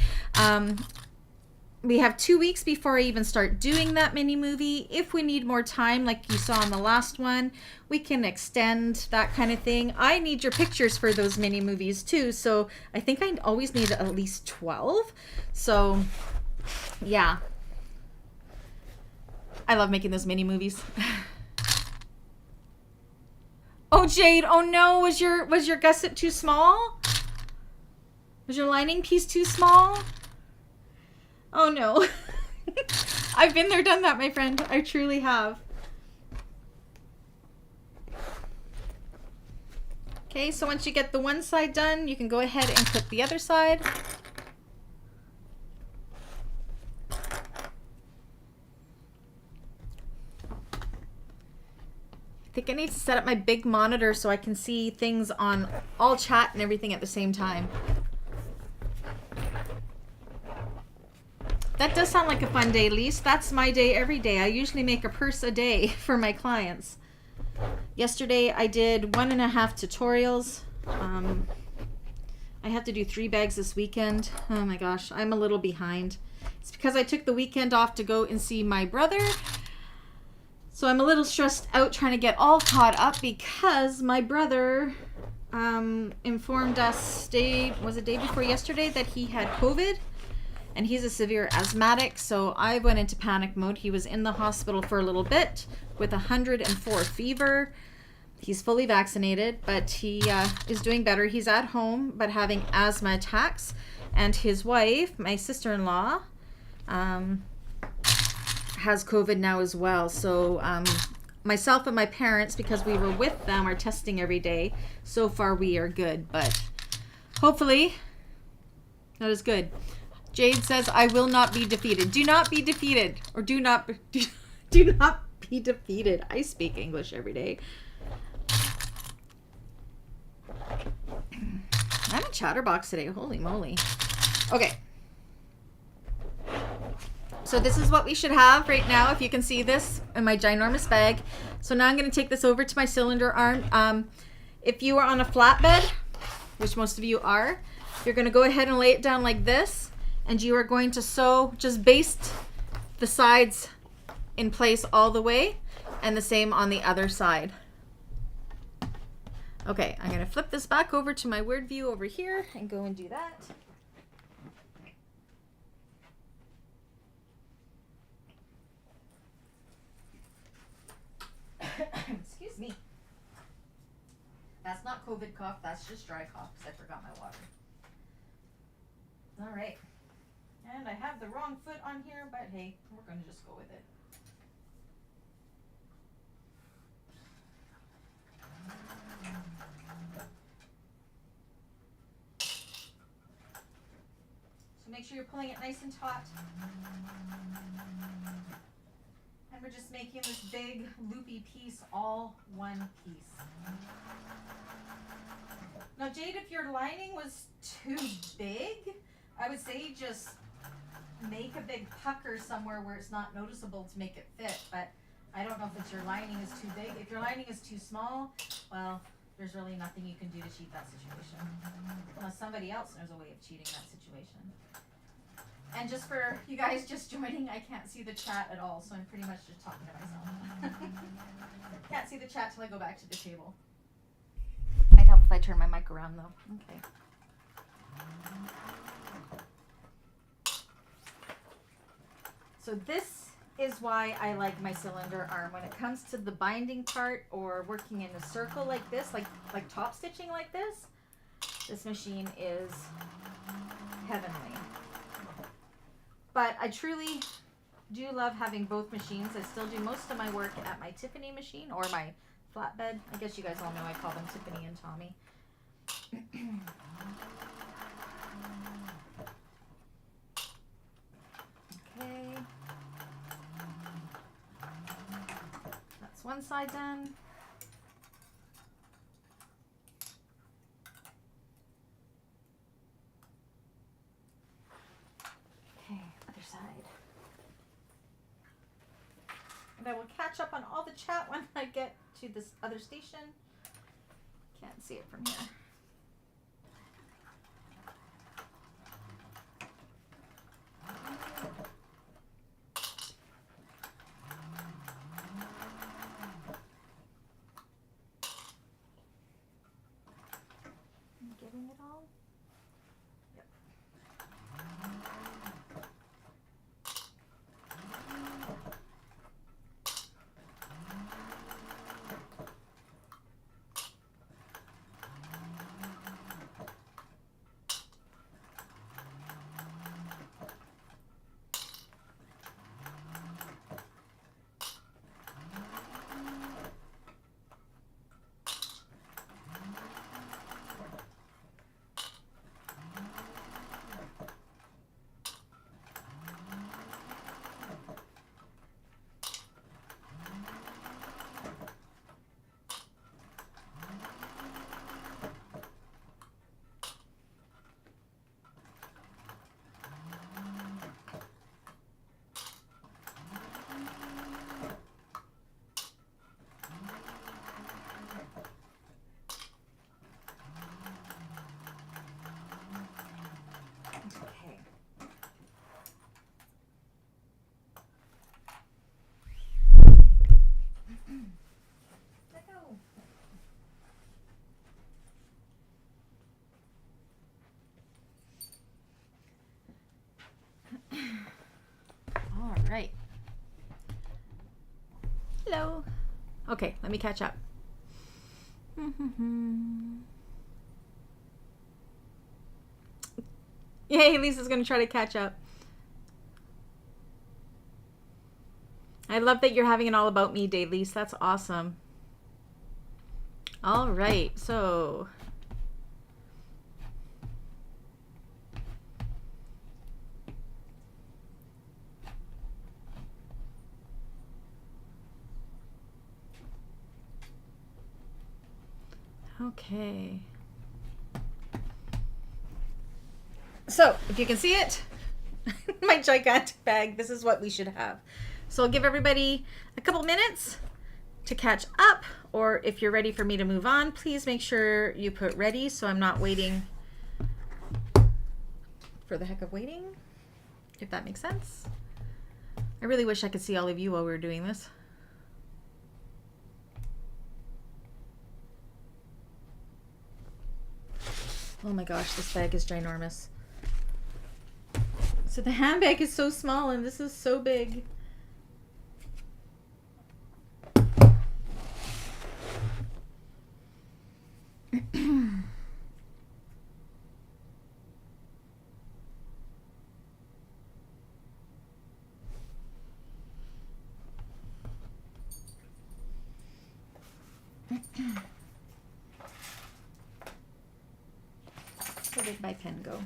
We have 2 weeks before I even start doing that mini movie. If we need more time, like you saw in the last one, we can extend that kind of thing. I need your pictures for those mini movies too. So I think I always need at least 12. So yeah, I love making those mini movies. Oh, Jade, oh no, was your gusset too small? Was your lining piece too small? Oh no. I've been there, done that, my friend. I truly have. Okay, so once you get the one side done, you can go ahead and clip the other side. I think I need to set up my big monitor so I can see things on all chat and everything at the same time. That does sound like a fun day, Lise. That's my day every day. I usually make a purse a day for my clients. Yesterday I did 1.5 tutorials. I have to do 3 bags this weekend. Oh my gosh, I'm a little behind. It's because I took the weekend off to go and see my brother. So I'm a little stressed out trying to get all caught up because my brother informed us day before yesterday that he had COVID. And he's a severe asthmatic, so I went into panic mode. He was in the hospital for a little bit with 104 fever. He's fully vaccinated, but he is doing better. He's at home, but having asthma attacks. And his wife, my sister-in-law, has COVID now as well. So myself and my parents, because we were with them, are testing every day. So far, we are good, but hopefully that is good. Jade says, I will not be defeated. Do not be defeated. Or do not be defeated. I speak English every day. I'm a chatterbox today. Holy moly. Okay. So this is what we should have right now, if you can see this in my ginormous bag. So now I'm going to take this over to my cylinder arm. If you are on a flatbed, which most of you are, you're going to go ahead and lay it down like this, and you are going to sew, just baste the sides in place all the way, and the same on the other side. Okay, I'm going to flip this back over to my weird view over here and go and do that. Excuse me. That's not COVID cough, that's just dry cough because I forgot my water. All right. And I have the wrong foot on here, but hey, we're going to just go with it. So make sure you're pulling it nice and taut. And we're just making this big loopy piece all one piece. Now Jade, if your lining was too big, I would say just make a big pucker somewhere where it's not noticeable to make it fit, but I don't know if it's your lining is too big. If your lining is too small, well, there's really nothing you can do to cheat that situation. Unless somebody else knows a way of cheating that situation. And just for you guys just joining, I can't see the chat at all, so I'm pretty much just talking to myself. Can't see the chat till I go back to the table. Might help if I turn my mic around though. Okay. So this is why I like my cylinder arm. When it comes to the binding part or working in a circle like this, like top stitching like this machine is heavenly. But I truly do love having both machines. I still do most of my work at my Tiffany machine or my flatbed. I guess you guys all know I call them Tiffany and Tommy. Okay. That's one side done. Okay, other side. And I will catch up on all the chat when I get to this other station. Can't see it from here. I'm getting it all? Yep. Right. Hello. Okay, let me catch up. Yay, Lisa's going to try to catch up. I love that you're having an all about me day, Lisa. That's awesome. All right, so okay. So if you can see it, my gigantic bag, this is what we should have. So I'll give everybody a couple minutes to catch up, or if you're ready for me to move on, please make sure you put ready so I'm not waiting for the heck of waiting, if that makes sense. I really wish I could see all of you while we were doing this. Oh my gosh, this bag is ginormous. So the handbag is so small and this is so big. Where did my pen go?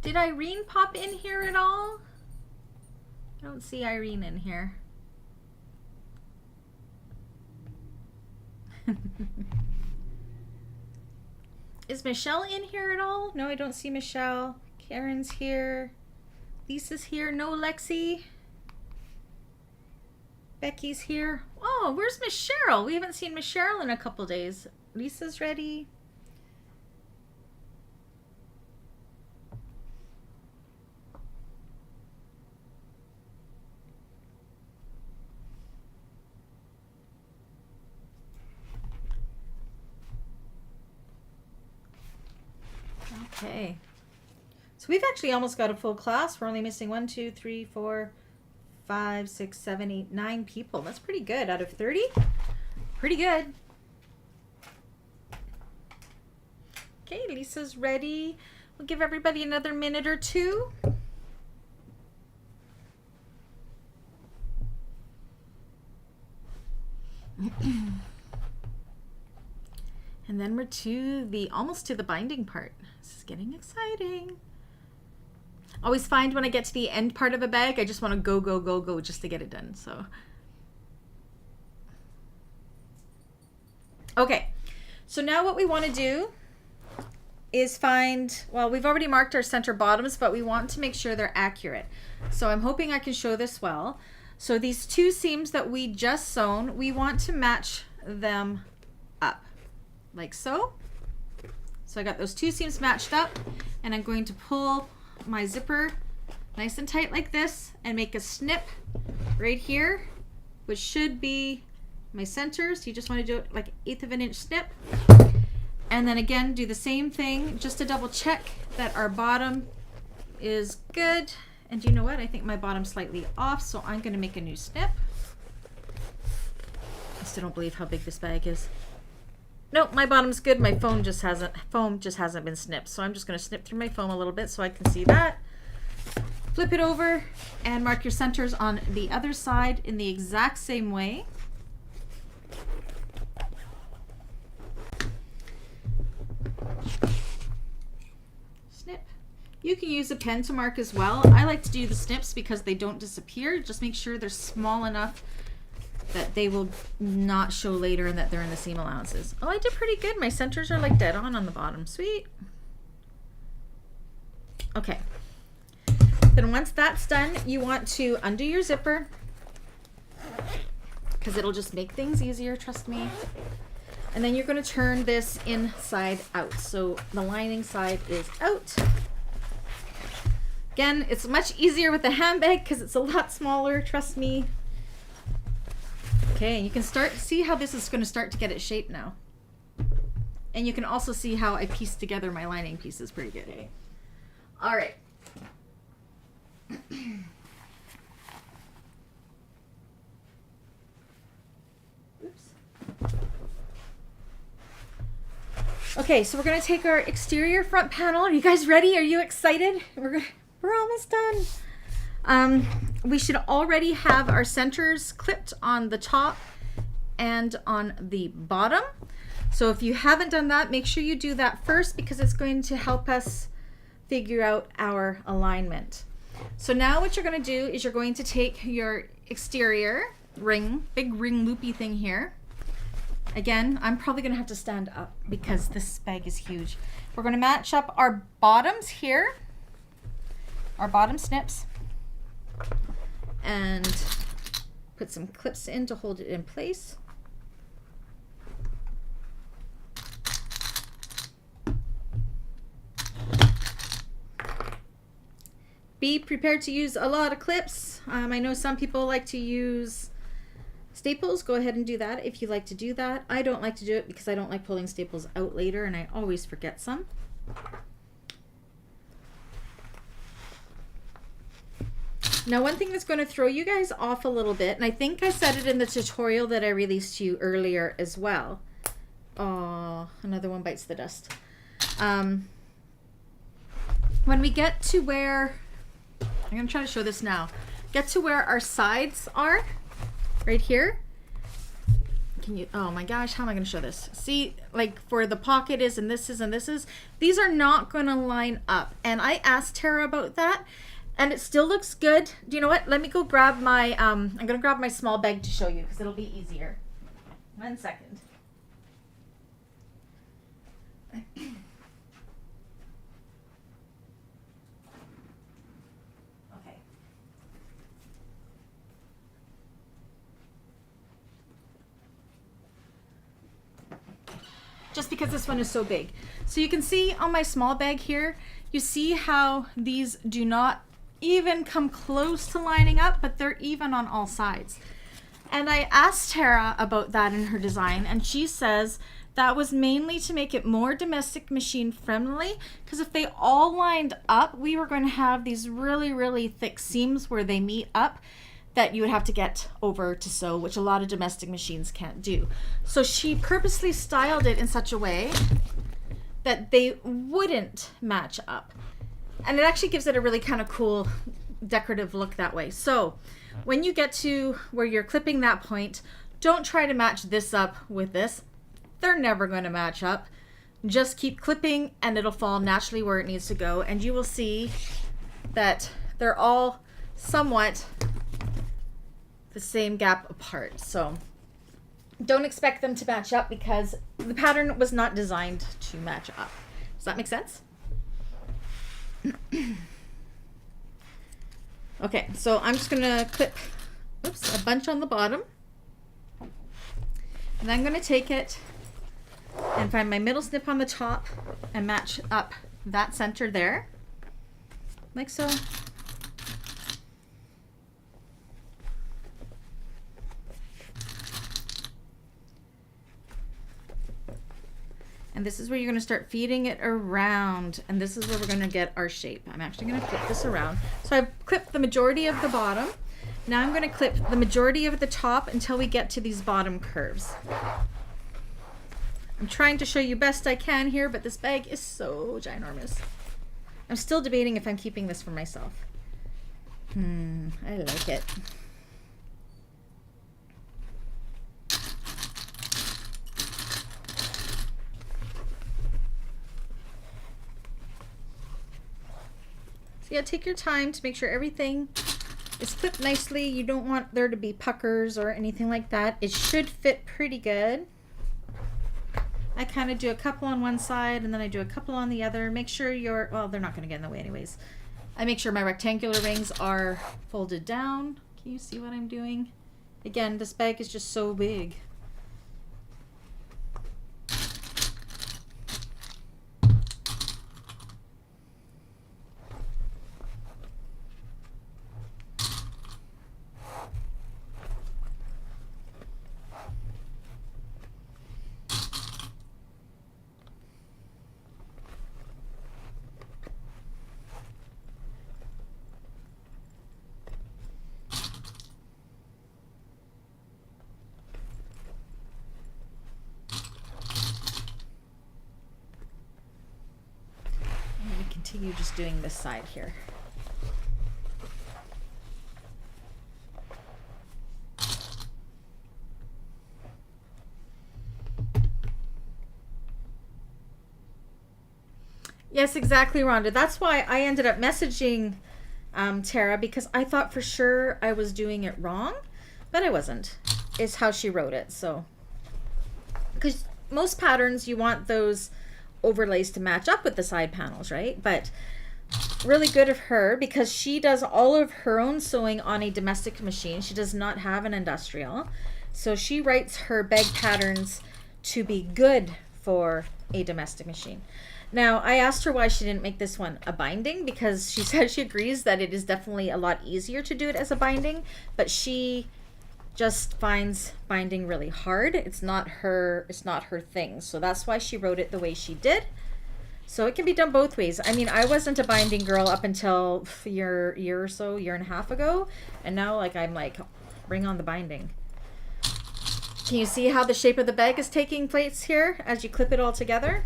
Did Irene pop in here at all? I don't see Irene in here. Is Michelle in here at all? No, I don't see Michelle. Karen's here. Lisa's here. No, Lexi. Becky's here. Oh, where's Miss Cheryl? We haven't seen Miss Cheryl in a couple days. Lisa's ready. Okay. So we've actually almost got a full class. We're only missing 1, 2, 3, 4, 5, 6, 7, 8, 9 people. That's pretty good out of 30. Pretty good. Okay, Lisa's ready. We'll give everybody another minute or two. And then we're almost to the binding part. This is getting exciting. Always find when I get to the end part of a bag, I just want to go, go, go, go just to get it done. So, okay. So now what we want to do is find, well, we've already marked our center bottoms, but we want to make sure they're accurate. So I'm hoping I can show this well. So these two seams that we just sewn, we want to match them up like so. So I got those two seams matched up, and I'm going to pull my zipper nice and tight like this and make a snip right here, which should be my center. So you just want to do it like 1/8 of an inch snip, and then again do the same thing just to double check that our bottom is good. And you know what, I think my bottom's slightly off, so I'm going to make a new snip. I still don't believe how big this bag is. Nope, my bottom's good. My foam just hasn't been snipped. So I'm just going to snip through my foam a little bit so I can see that. Flip it over and mark your centers on the other side in the exact same way. Snip. You can use a pen to mark as well. I like to do the snips because they don't disappear. Just make sure they're small enough that they will not show later and that they're in the seam allowances. Oh, I did pretty good. My centers are like dead on the bottom. Sweet. Okay. Then once that's done, you want to undo your zipper because it'll just make things easier, trust me. And then you're going to turn this inside out. So the lining side is out. Again, it's much easier with the handbag because it's a lot smaller, trust me. Okay, you can see how this is going to start to get its shape now. And you can also see how I pieced together my lining pieces pretty good. Okay. All right. Oops. Okay, so we're going to take our exterior front panel. Are you guys ready? Are you excited? We're almost done. We should already have our centers clipped on the top and on the bottom. So if you haven't done that, make sure you do that first because it's going to help us figure out our alignment. So now what you're going to do is you're going to take your exterior, ring, big ring loopy thing here. Again, I'm probably gonna have to stand up because this bag is huge. We're gonna match up our bottoms here, our bottom snips, and put some clips in to hold it in place. Be prepared to use a lot of clips. I know some people like to use staples. Go ahead and do that if you like to do that. I don't like to do it because I don't like pulling staples out later, and I always forget some. Now, one thing that's going to throw you guys off a little bit, and I think I said it in the tutorial that I released to you earlier as well. Oh, another one bites the dust. When we get to where, I'm going to try to show this now. Get to where our sides are, right here. Can you, oh my gosh, how am I going to show this? See, like where the pocket is and this is and this is, these are not going to line up. And I asked Tara about that, and it still looks good. Do you know what? Let me go grab my, I'm going to grab my small bag to show you because it'll be easier. 1 second. Just because this one is so big. So you can see on my small bag here, you see how these do not even come close to lining up, but they're even on all sides. And I asked Tara about that in her design, and she says that was mainly to make it more domestic machine friendly, because if they all lined up, we were going to have these really, really thick seams where they meet up that you would have to get over to sew, which a lot of domestic machines can't do. So she purposely styled it in such a way that they wouldn't match up. And it actually gives it a really kind of cool decorative look that way. So when you get to where you're clipping that point, don't try to match this up with this. They're never going to match up. Just keep clipping and it'll fall naturally where it needs to go. And you will see that they're all somewhat the same gap apart. So don't expect them to match up because the pattern was not designed to match up. Does that make sense? Okay, so I'm just gonna clip a bunch on the bottom, and I'm gonna take it and find my middle snip on the top and match up that center there, like so. And this is where you're going to start feeding it around. And this is where we're going to get our shape. I'm actually going to flip this around. So I've clipped the majority of the bottom. Now I'm going to clip the majority of the top until we get to these bottom curves. I'm trying to show you best I can here, but this bag is so ginormous. I'm still debating if I'm keeping this for myself. I like it. So yeah, take your time to make sure everything is clipped nicely. You don't want there to be puckers or anything like that. It should fit pretty good. I kind of do a couple on one side and then I do a couple on the other. Make sure your, well, they're not going to get in the way anyways. I make sure my rectangular rings are folded down. Can you see what I'm doing? Again, this bag is just so big. Continue just doing this side here. Yes, exactly, Rhonda. That's why I ended up messaging Tara, because I thought for sure I was doing it wrong. but I wasn't, is how she wrote it. So, because most patterns, you want those overlays to match up with the side panels, right? But really good of her, because she does all of her own sewing on a domestic machine. She does not have an industrial. So she writes her bag patterns to be good for a domestic machine. Now, I asked her why she didn't make this one a binding, because she said she agrees that it is definitely a lot easier to do it as a binding, but she just finds binding really hard. It's not her thing. So that's why she wrote it the way she did. So it can be done both ways. I mean, I wasn't a binding girl up until a year and a half ago, and now like I'm like, bring on the binding. Can you see how the shape of the bag is taking place here as you clip it all together?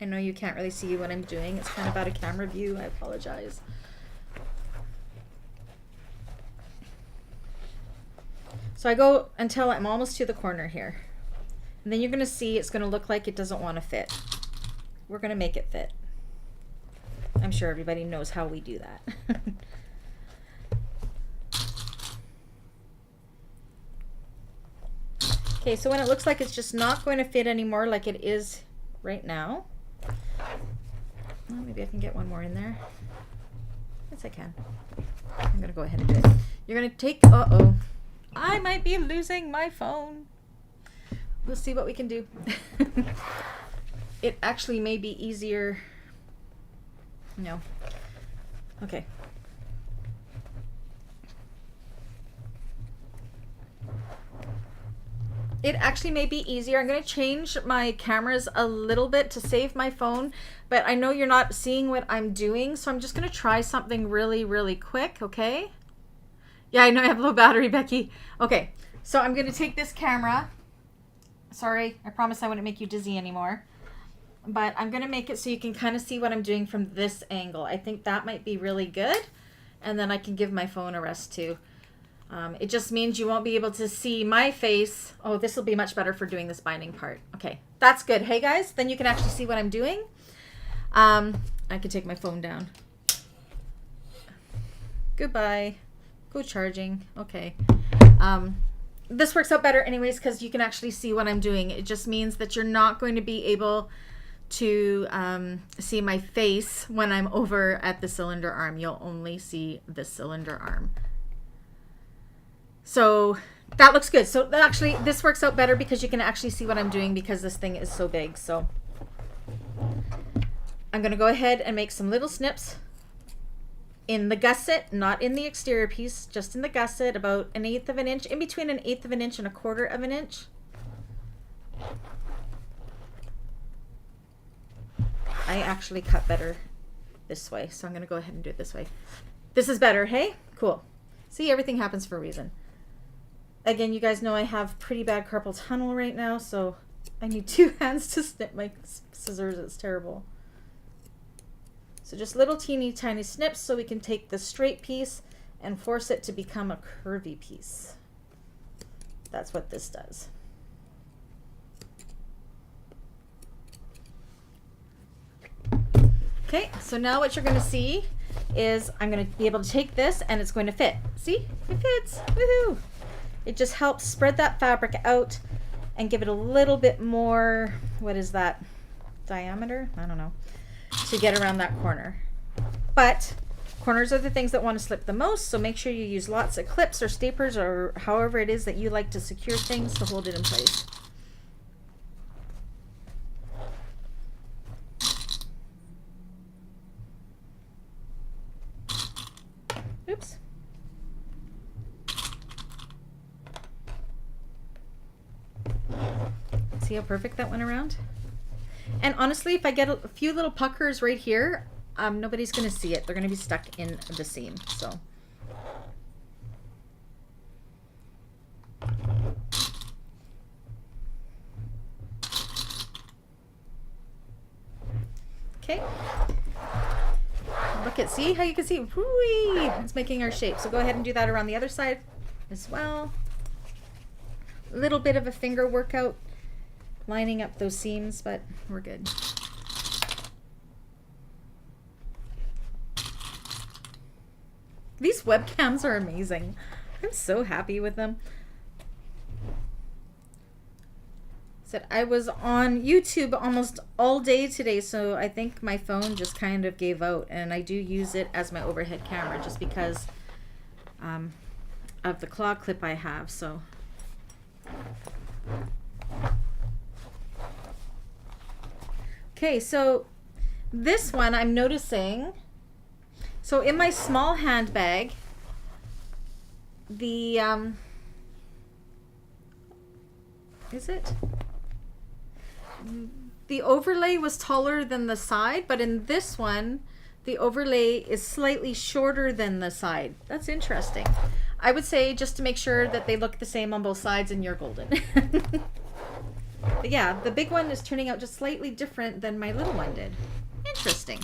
I know you can't really see what I'm doing. It's kind of out of camera view. I apologize. So I go until I'm almost to the corner here. And then you're going to see it's going to look like it doesn't want to fit. We're going to make it fit. I'm sure everybody knows how we do that. Okay, so when it looks like it's just not going to fit anymore like it is right now. Well, maybe I can get one more in there. Yes, I can. I'm going to go ahead and do it. You're going to take... Uh-oh. I might be losing my phone. We'll see what we can do. It actually may be easier. No. Okay. It actually may be easier. I'm going to change my cameras a little bit to save my phone, but I know you're not seeing what I'm doing, so I'm just going to try something really, really quick, okay? Yeah, I know I have low battery, Becky. Okay, so I'm going to take this camera. Sorry, I promise I wouldn't make you dizzy anymore. But I'm going to make it so you can kind of see what I'm doing from this angle. I think that might be really good. And then I can give my phone a rest too. It just means you won't be able to see my face. Oh, this will be much better for doing this binding part. Okay, that's good. Hey guys, then you can actually see what I'm doing. I can take my phone down. Goodbye. Go charging. Okay. This works out better anyways because you can actually see what I'm doing. It just means that you're not going to be able to see my face when I'm over at the cylinder arm. You'll only see the cylinder arm. So that looks good. So actually this works out better because you can actually see what I'm doing because this thing is so big. So I'm going to go ahead and make some little snips in the gusset, not in the exterior piece, just in the gusset, about 1/8 of an inch, in between 1/8 of an inch and 1/4 of an inch. I actually cut better this way, so I'm going to go ahead and do it this way. This is better, hey? Cool. See, everything happens for a reason. Again, you guys know I have pretty bad carpal tunnel right now, so I need 2 hands to snip my scissors. It's terrible. So just little teeny tiny snips so we can take the straight piece and force it to become a curvy piece. That's what this does. Okay, so now what you're going to see is I'm going to be able to take this and it's going to fit. See? It fits. Woohoo! It just helps spread that fabric out and give it a little bit more, what is that, diameter? I don't know, to get around that corner. But corners are the things that want to slip the most, so make sure you use lots of clips or staplers or however it is that you like to secure things to hold it in place. Oops. See how perfect that went around? And honestly, if I get a few little puckers right here, nobody's going to see it. They're going to be stuck in the seam. So. Okay. Look at, see how you can see? Whoo-wee! It's making our shape. So go ahead and do that around the other side as well. little bit of a finger workout lining up those seams, but we're good. These webcams are amazing. I'm so happy with them. Said I was on YouTube almost all day today, so I think my phone just kind of gave out, and I do use it as my overhead camera just because of the claw clip I have. So okay, so this one I'm noticing. So in my small handbag, the the overlay was taller than the side, but in this one, the overlay is slightly shorter than the side. That's interesting. I would say just to make sure that they look the same on both sides and you're golden. But yeah, the big one is turning out just slightly different than my little one did. Interesting.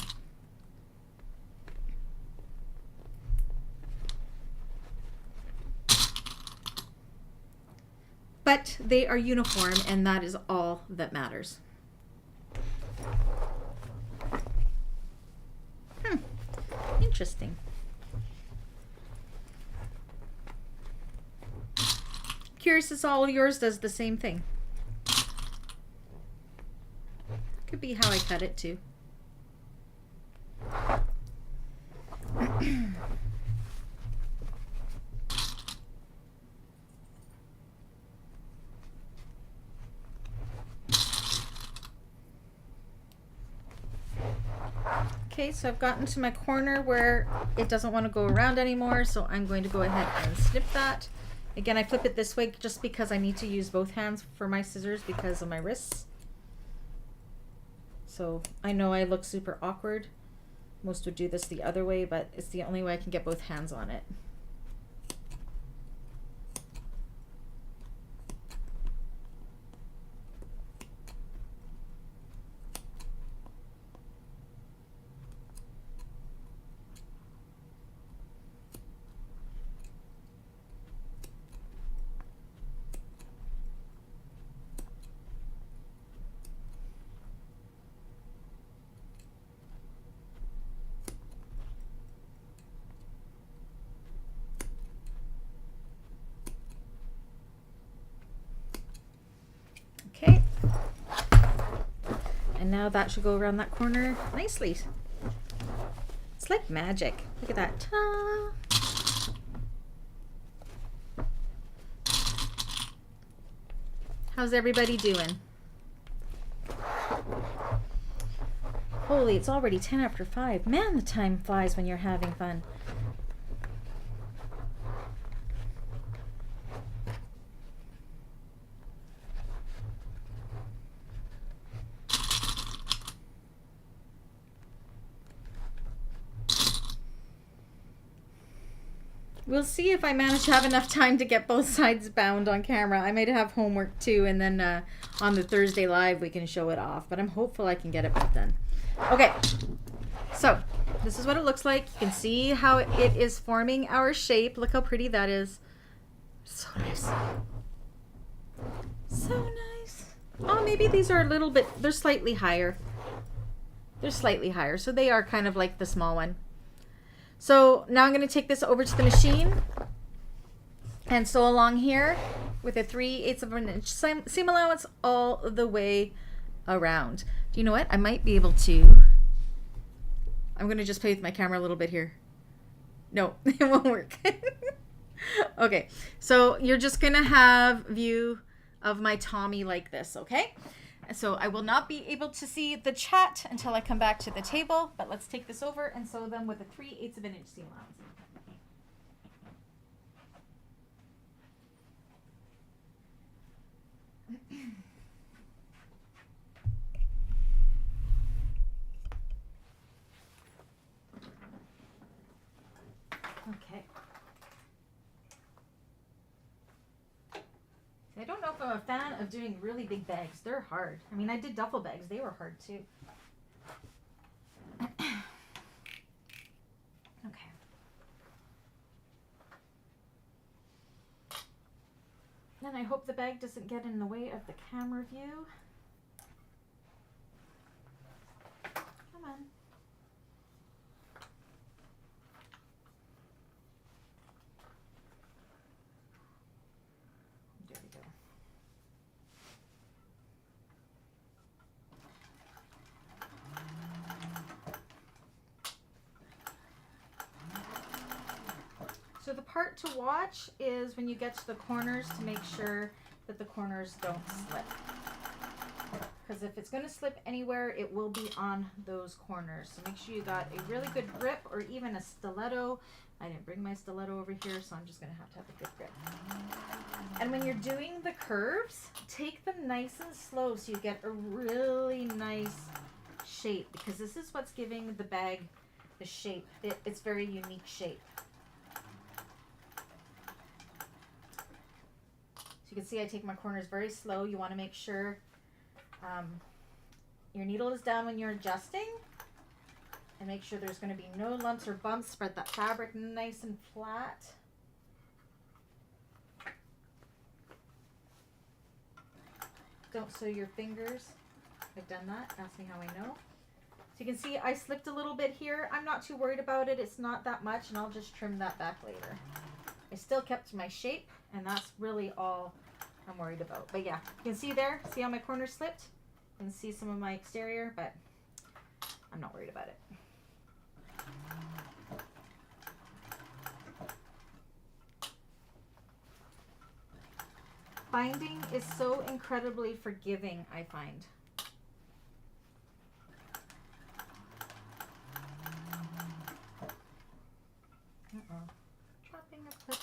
But they are uniform, and that is all that matters. Interesting. Curious as all yours does the same thing. Could be how I cut it too. Okay, so I've gotten to my corner where it doesn't want to go around anymore, so I'm going to go ahead and snip that. Again, I flip it this way just because I need to use both hands for my scissors because of my wrists. So I know I look super awkward. Most would do this the other way, but it's the only way I can get both hands on it. Okay, and now that should go around that corner nicely. It's like magic. Look at that. Ta-da! How's everybody doing? Holy, it's already 10 after 5. Man, the time flies when you're having fun. We'll see if I manage to have enough time to get both sides bound on camera. I might have homework too, and then on the Thursday live we can show it off, but I'm hopeful I can get it both done. Okay, so this is what it looks like. You can see how it is forming our shape. Look how pretty that is. So nice. So nice. Oh, maybe these are a little bit, they're slightly higher. They're slightly higher, so they are kind of like the small one. So now I'm going to take this over to the machine and sew along here with a 3/8 of an inch seam allowance all the way around. Do you know what? I might be able to. I'm going to just play with my camera a little bit here. No, it won't work. Okay, so you're just going to have view of my Tommy like this, okay? So I will not be able to see the chat until I come back to the table, but let's take this over and sew them with a 3/8 of an inch seam allowance. Okay. I don't know if I'm a fan of doing really big bags. They're hard. I mean, I did duffel bags. They were hard too. Okay. then I hope the bag doesn't get in the way of the camera view. Come on. There we go. So the part to watch is when you get to the corners to make sure that the corners don't slip. Because if it's going to slip anywhere, it will be on those corners. So make sure you got a really good grip or even a stiletto. I didn't bring my stiletto over here, so I'm just going to have a good grip. And when you're doing the curves, take them nice and slow so you get a really nice shape, because this is what's giving the bag the shape. It's very unique shape. So you can see I take my corners very slow. You want to make sure your needle is down when you're adjusting, and make sure there's going to be no lumps or bumps. Spread that fabric nice and flat. Don't sew your fingers. I've done that. Ask me how I know. So you can see I slipped a little bit here. I'm not too worried about it. It's not that much, and I'll just trim that back later. I still kept my shape, and that's really all I'm worried about. But yeah, you can see there, see how my corner slipped? You can see some of my exterior, but I'm not worried about it. Binding is so incredibly forgiving, I find. Uh-oh. Dropping a clip.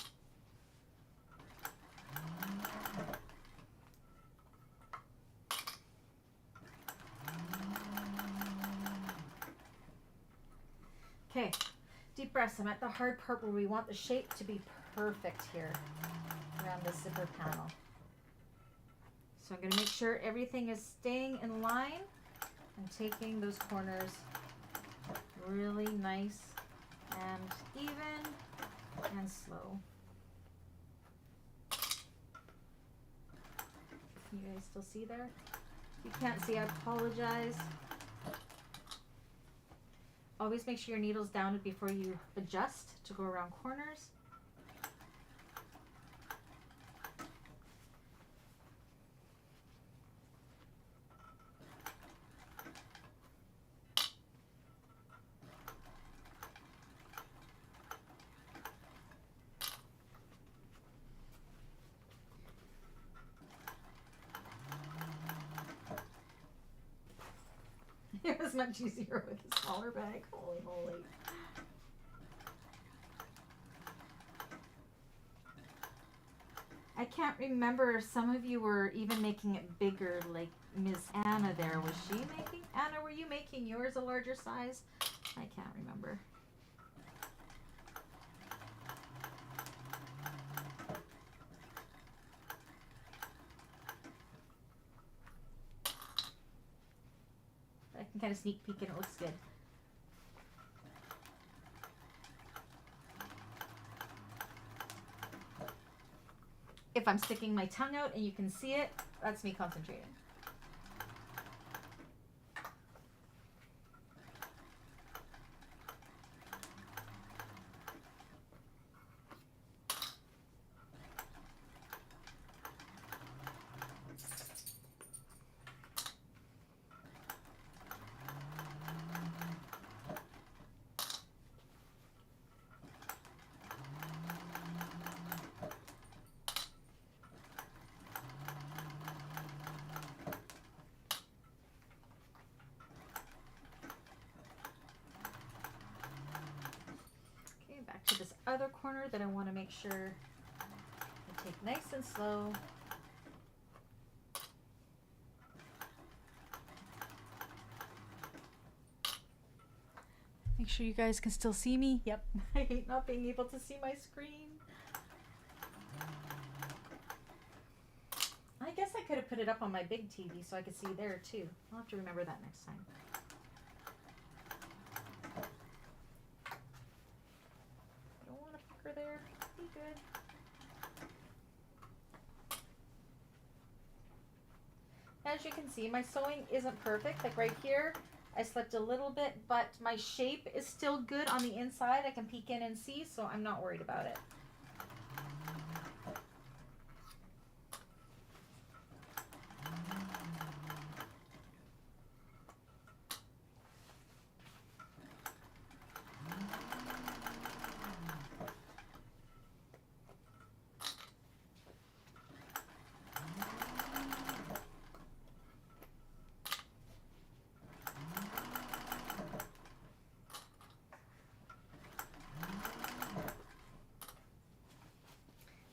Okay, deep breaths. I'm at the hard part where we want the shape to be perfect here around the zipper panel. So I'm going to make sure everything is staying in line and taking those corners really nice and even and slow. Can you guys still see there? If you can't see, I apologize. Always make sure your needle's down before you adjust to go around corners. It was much easier with a smaller bag. Holy moly. I can't remember. Some of you were even making it bigger, like Miss Anna there. Was she making? Anna, were you making yours a larger size? I can't remember. I can kind of sneak peek and it looks good. If I'm sticking my tongue out and you can see it, that's me concentrating. Back to this other corner that I want to make sure I take nice and slow. Make sure you guys can still see me. Yep. I hate not being able to see my screen. I guess I could have put it up on my big TV so I could see there too. I'll have to remember that next time. There. Be good. as you can see, my sewing isn't perfect. Like right here, I slipped a little bit, but my shape is still good on the inside. I can peek in and see, so I'm not worried about it.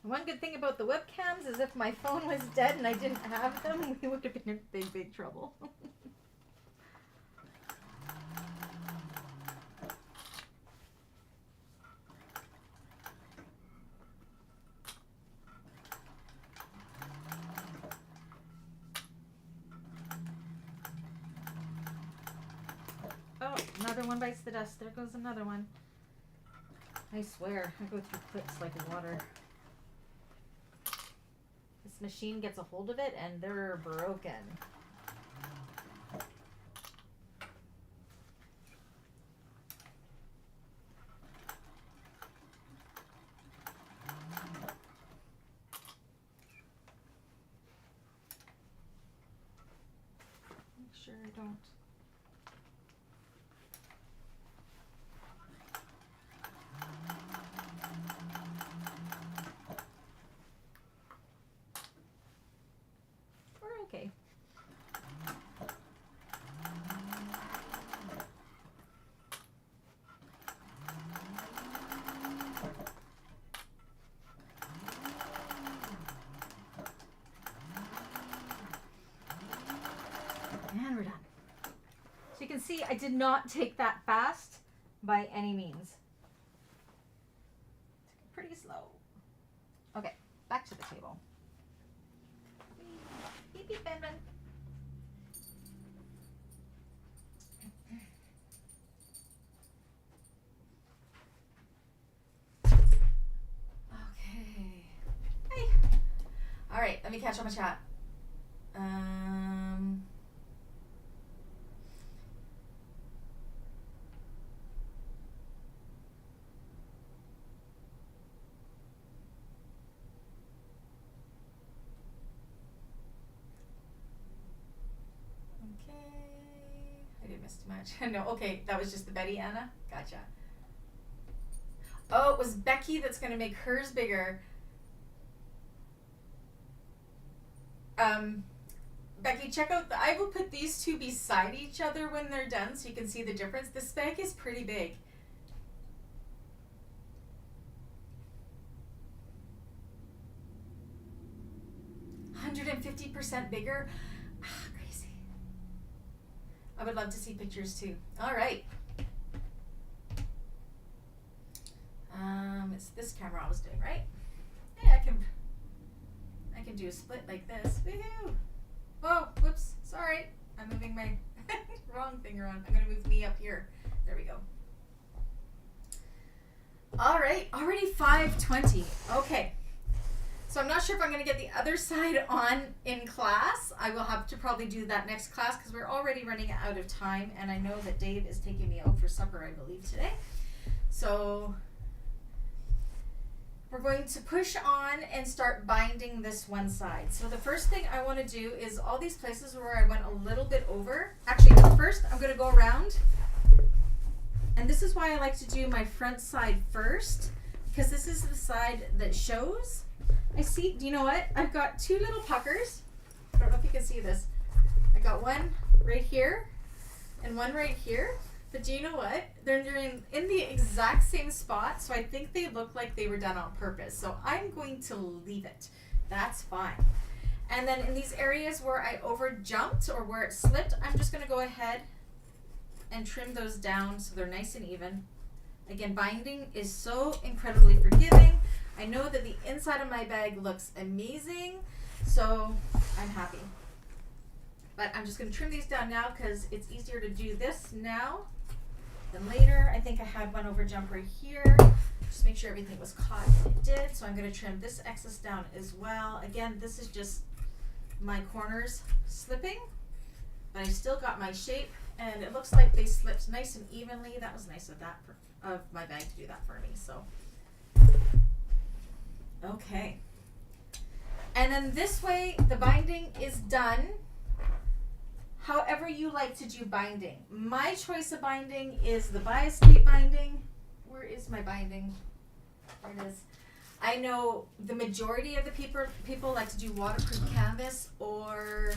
One good thing about the webcams is if my phone was dead and I didn't have them, we would have been in big, big trouble. Oh, another one bites the dust. There goes another one. I swear, I go through clips like water. This machine gets a hold of it and they're broken. Make sure I don't. Okay. And we're done. So you can see I did not take that fast by any means. Took it pretty slow. Okay, back to the table. Beep, beep, Ben, Ben. Okay. Hey. All right, let me catch up my chat. I didn't miss too much. No, okay, that was just the Betty Anna. Gotcha. Oh, it was Becky that's going to make hers bigger. Becky, check out I will put these two beside each other when they're done so you can see the difference. This bag is pretty big. $150% bigger. Crazy. I would love to see pictures too. All right. It's this camera I was doing, right? Yeah, I can do a split like this. Woohoo! Whoa, whoops, sorry. I'm moving my wrong thing around. I'm gonna move me up here. There we go. All right, already 5:20. Okay. So I'm not sure if I'm gonna get the other side on in class. I will have to probably do that next class because we're already running out of time, and I know that Dave is taking me out for supper, I believe, today. So we're going to push on and start binding this one side. So the first thing I want to do is all these places where I went a little bit over. Actually, first I'm going to go around. And this is why I like to do my front side first, because this is the side that shows. I see, do you know what? I've got two little puckers. I don't know if you can see this. I got one right here and one right here. But do you know what? They're in the exact same spot, so I think they look like they were done on purpose. So I'm going to leave it. That's fine. And then in these areas where I over jumped or where it slipped, I'm just going to go ahead and trim those down so they're nice and even. Again, binding is so incredibly forgiving. I know that the inside of my bag looks amazing, so I'm happy. But I'm just going to trim these down now because it's easier to do this now than later. I think I had one over jump right here. Just make sure everything was caught, and it did. So I'm going to trim this excess down as well. Again, this is just my corners slipping, but I still got my shape, and it looks like they slipped nice and evenly. That was nice of my bag to do that for me. So, okay. And then this way, the binding is done. However you like to do binding. My choice of binding is the bias tape binding. Where is my binding? There it is. I know the majority of the people like to do waterproof canvas or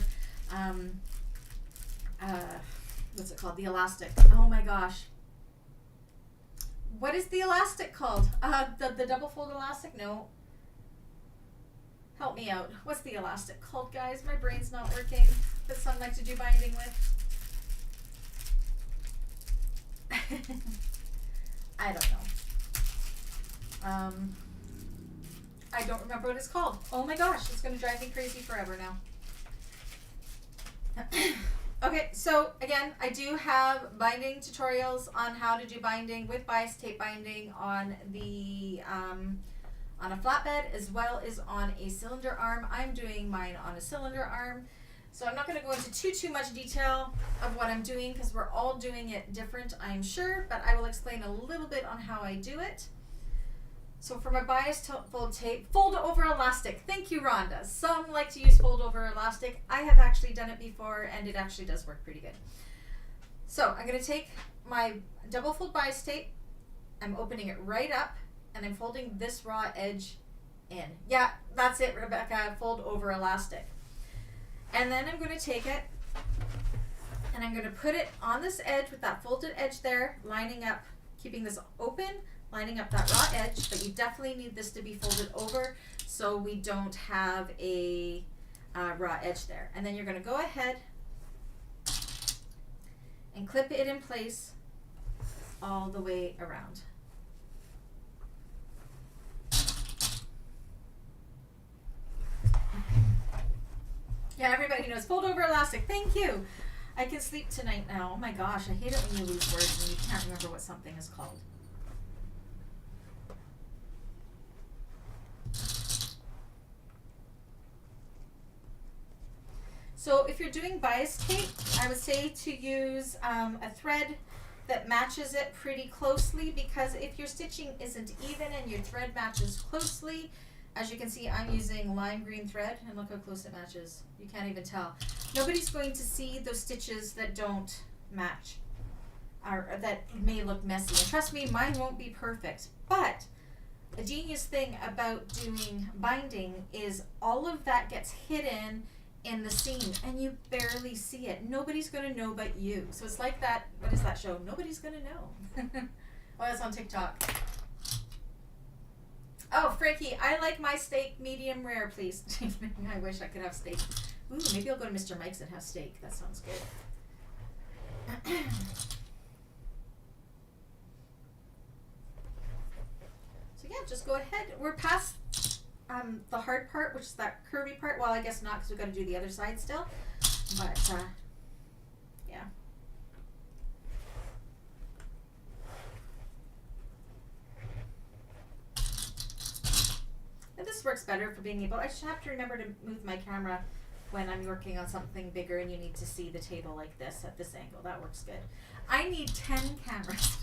what's it called? The elastic. Oh my gosh. What is the elastic called? The double fold elastic? No. Help me out. What's the elastic called, guys? My brain's not working. That some like to do binding with. I don't know. I don't remember what it's called. Oh my gosh, it's going to drive me crazy forever now. Okay, so again, I do have binding tutorials on how to do binding with bias tape binding on the on a flatbed as well as on a cylinder arm. I'm doing mine on a cylinder arm. So I'm not going to go into too much detail of what I'm doing because we're all doing it different, I'm sure, but I will explain a little bit on how I do it. So for my bias fold tape, fold over elastic. Thank you, Rhonda. Some like to use fold over elastic. I have actually done it before and it actually does work pretty good. So I'm going to take my double fold bias tape. I'm opening it right up and I'm folding this raw edge in. Yeah, that's it, Rebecca. Fold over elastic. And then I'm going to take it and I'm going to put it on this edge with that folded edge there, lining up, keeping this open, lining up that raw edge, but you definitely need this to be folded over so we don't have a raw edge there. And then you're going to go ahead and clip it in place all the way around. Yeah, everybody knows fold over elastic. Thank you. I can sleep tonight now. Oh my gosh, I hate it when you lose words and you can't remember what something is called. So if you're doing bias tape, I would say to use a thread that matches it pretty closely, because if your stitching isn't even and your thread matches closely, as you can see, I'm using lime green thread, and look how close it matches. You can't even tell. Nobody's going to see those stitches that don't match, or that may look messy. And trust me, mine won't be perfect. But a genius thing about doing binding is all of that gets hidden in the seam, and you barely see it. Nobody's going to know but you. So it's like that, what is that show? Nobody's going to know. Oh, that's on TikTok. Oh, Frankie, I like my steak medium rare, please. I wish I could have steak. Ooh, maybe I'll go to Mr. Mike's and have steak. That sounds good. So yeah, just go ahead. We're past the hard part, which is that curvy part. Well, I guess not, because we've got to do the other side still. But yeah. And this works better for being able, I just have to remember to move my camera when I'm working on something bigger and you need to see the table like this at this angle. That works good. I need 10 cameras.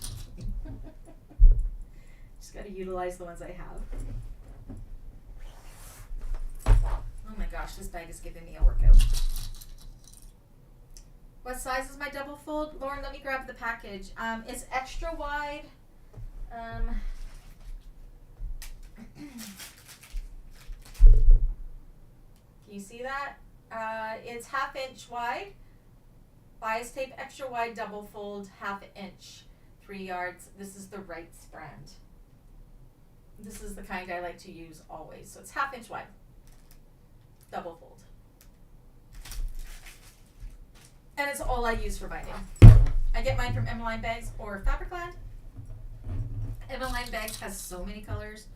Just got to utilize the ones I have. Oh my gosh, this bag is giving me a workout. What size is my double fold? Lauren, let me grab the package. It's extra wide. Can you see that? It's 1/2 inch wide. Bias tape, extra wide, double fold, 1/2 inch, 3 yards. This is the Wrights brand. This is the kind I like to use always. So it's 1/2 inch wide, double fold. And it's all I use for binding. I get mine from Emmeline Bags or Fabricland. Emmeline Bags has so many colors.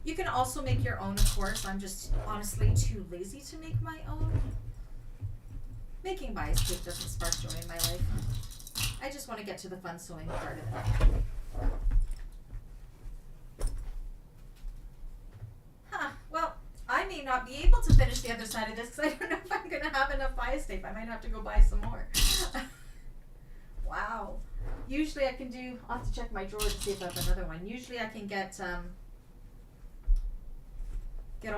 You can also make your own, of course. I'm just honestly too lazy to make my own. Making bias tape doesn't spark joy in my life. I just want to get to the fun sewing part of it. Huh, well, I may not be able to finish the other side of this because I don't know if I'm going to have enough bias tape. I might have to go buy some more. Wow. Usually I can do, I'll have to check my drawer to see if I have another one. Usually I can get a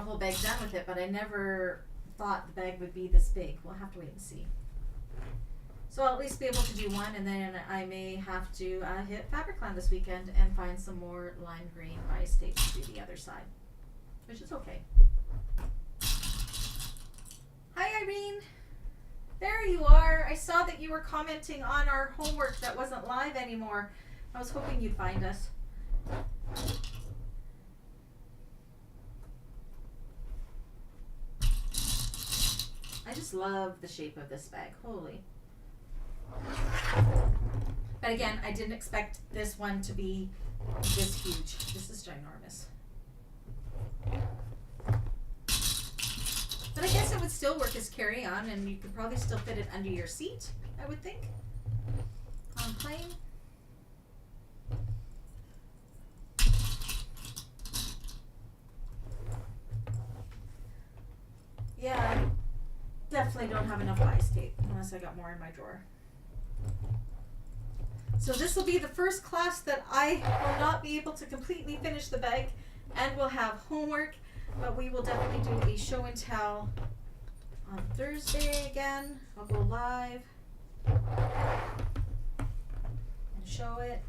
whole bag done with it, but I never thought the bag would be this big. We'll have to wait and see. So I'll at least be able to do one, and then I may have to hit Fabricland this weekend and find some more lime green bias tape to do the other side, which is okay. Hi Irene, there you are. I saw that you were commenting on our homework that wasn't live anymore. I was hoping you'd find us. I just love the shape of this bag. Holy. But again, I didn't expect this one to be this huge. This is ginormous. But I guess it would still work as carry-on, and you could probably still fit it under your seat, I would think, on plane. Yeah, I definitely don't have enough bias tape unless I got more in my drawer. So this will be the first class that I will not be able to completely finish the bag, and we'll have homework, but we will definitely do a show and tell on Thursday again. I'll go live and show it.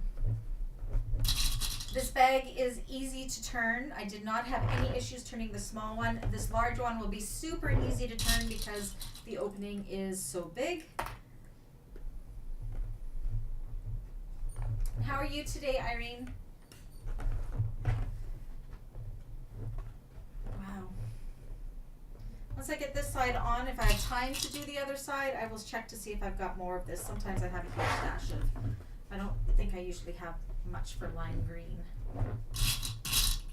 This bag is easy to turn. I did not have any issues turning the small one. This large one will be super easy to turn because the opening is so big. How are you today, Irene? Wow. Once I get this side on, if I have time to do the other side, I will check to see if I've got more of this. Sometimes I have a huge stash of, I don't think I usually have much for lime green.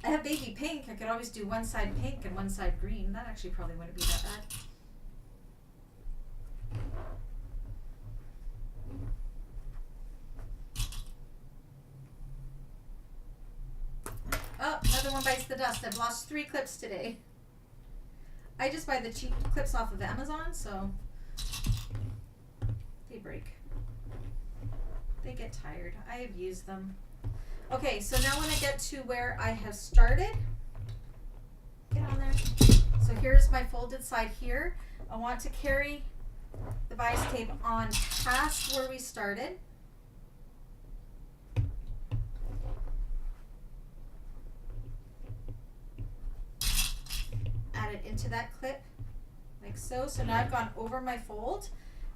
I have baby pink. I could always do one side pink and one side green. That actually probably wouldn't be that bad. Oh, another one bites the dust. I've lost 3 clips today. I just buy the cheap clips off of Amazon, so they break. They get tired. I have used them. Okay, so now when I get to where I have started, get on there. So here's my folded side here. I want to carry the bias tape on past where we started. Add it into that clip, like so. So now I've gone over my fold,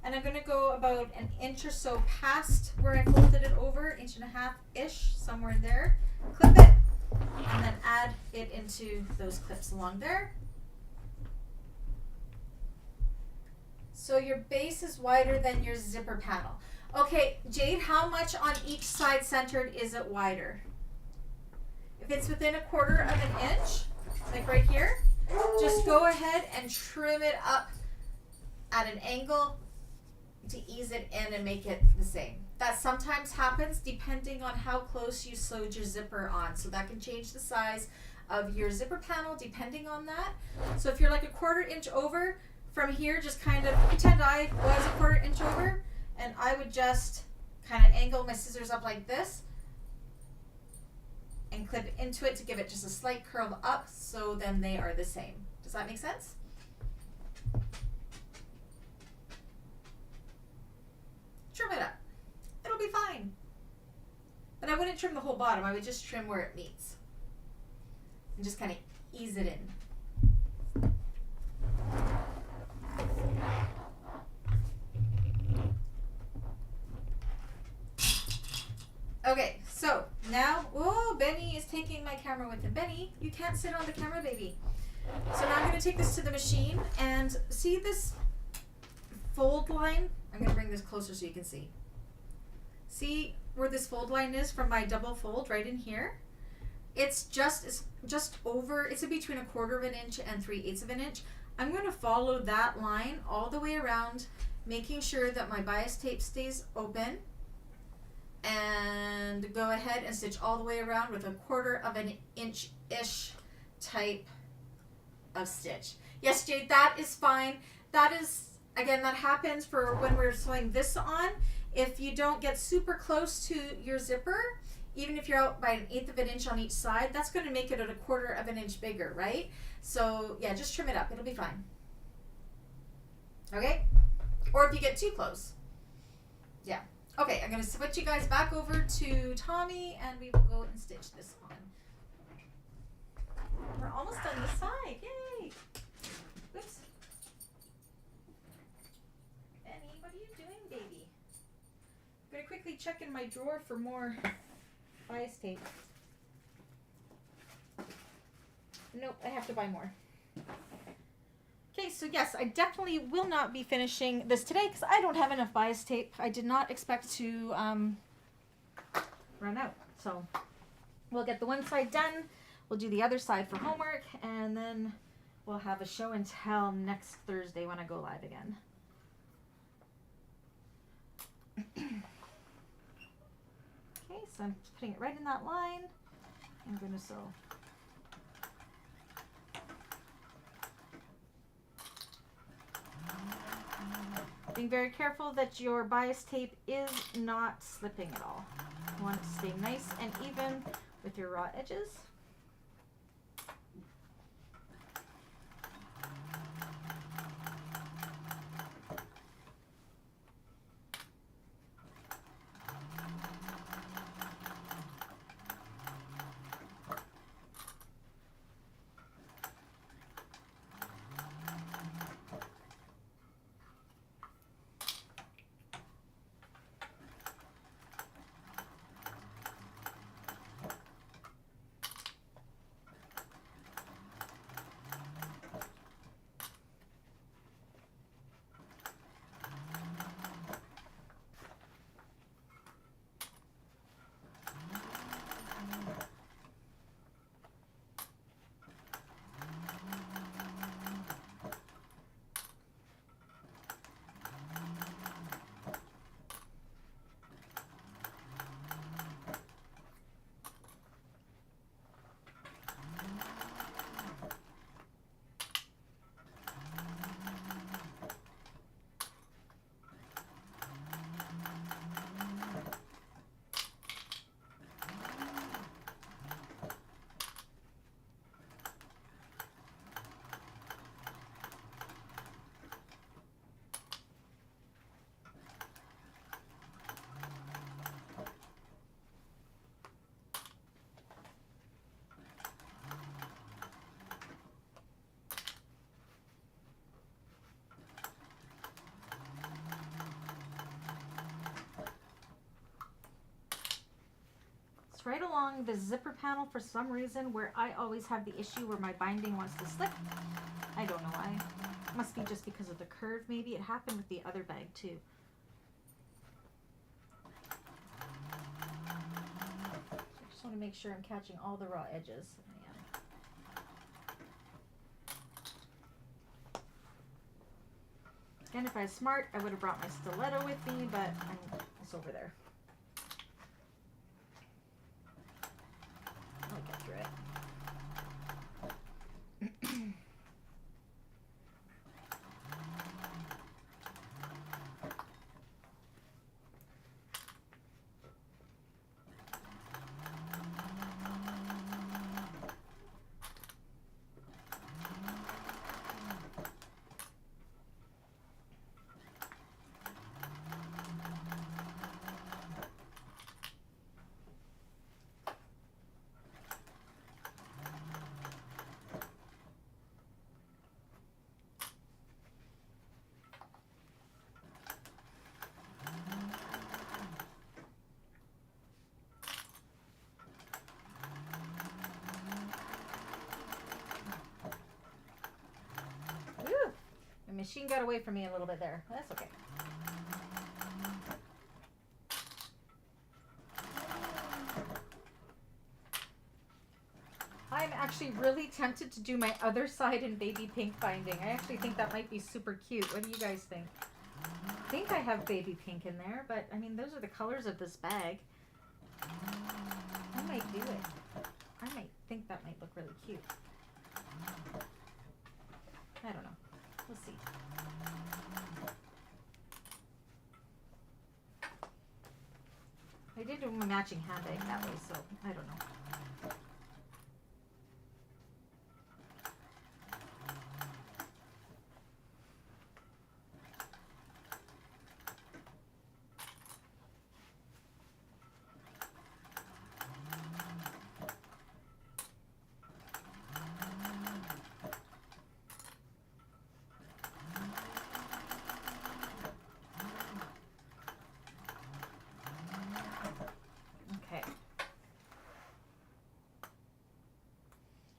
and I'm going to go about an inch or so past where I folded it over, 1.5-ish, somewhere in there. Clip it, and then add it into those clips along there. So your base is wider than your zipper panel. Okay, Jade, how much on each side centered is it wider? If it's within 1/4 of an inch, like right here, just go ahead and trim it up at an angle to ease it in and make it the same. That sometimes happens depending on how close you sewed your zipper on. So that can change the size of your zipper panel depending on that. So if you're like 1/4 inch over, from here just kind of pretend I was 1/4 inch over, and I would just kind of angle my scissors up like this and clip into it to give it just a slight curl up, so then they are the same. Does that make sense? Trim it up. It'll be fine. But I wouldn't trim the whole bottom. I would just trim where it meets and just kind of ease it in. Okay, so now, oh, Benny is taking my camera with him. Benny, you can't sit on the camera, baby. So now I'm going to take this to the machine, and see this fold line? I'm going to bring this closer so you can see. See where this fold line is from my double fold right in here? It's just over, it's in between 1/4 of an inch and 3/8 of an inch. I'm going to follow that line all the way around, making sure that my bias tape stays open, and go ahead and stitch all the way around with 1/4 of an inch-ish type of stitch. Yes, Jade, that is fine. That is, again, that happens for when we're sewing this on. If you don't get super close to your zipper, even if you're out by 1/8 of an inch on each side, that's going to make it at 1/4 of an inch bigger, right? So yeah, just trim it up. It'll be fine. Okay? Or if you get too close. Yeah. Okay, I'm going to switch you guys back over to Tommy, and we will go and stitch this on. We're almost done this side. Yay! Oops. Benny, what are you doing, baby? I'm going to quickly check in my drawer for more bias tape. Nope, I have to buy more. Okay, so yes, I definitely will not be finishing this today because I don't have enough bias tape. I did not expect to run out. So we'll get the one side done. We'll do the other side for homework, and then we'll have a show and tell next Thursday when I go live again. Okay, so I'm just putting it right in that line. I'm going to sew. Being very careful that your bias tape is not slipping at all. You want it to stay nice and even with your raw edges. Right along the zipper panel for some reason where I always have the issue where my binding wants to slip. I don't know why. It must be just because of the curve maybe. It happened with the other bag too. I just want to make sure I'm catching all the raw edges. Again, if I was smart, I would have brought my stiletto with me, but it's over there. I'll get through it. The machine got away from me a little bit there. That's okay. I'm actually really tempted to do my other side in baby pink binding. I actually think that might be super cute. What do you guys think? I think I have baby pink in there, but I mean, those are the colors of this bag. I might do it. I might think that might look really cute. do my matching handbag that way, so I don't know.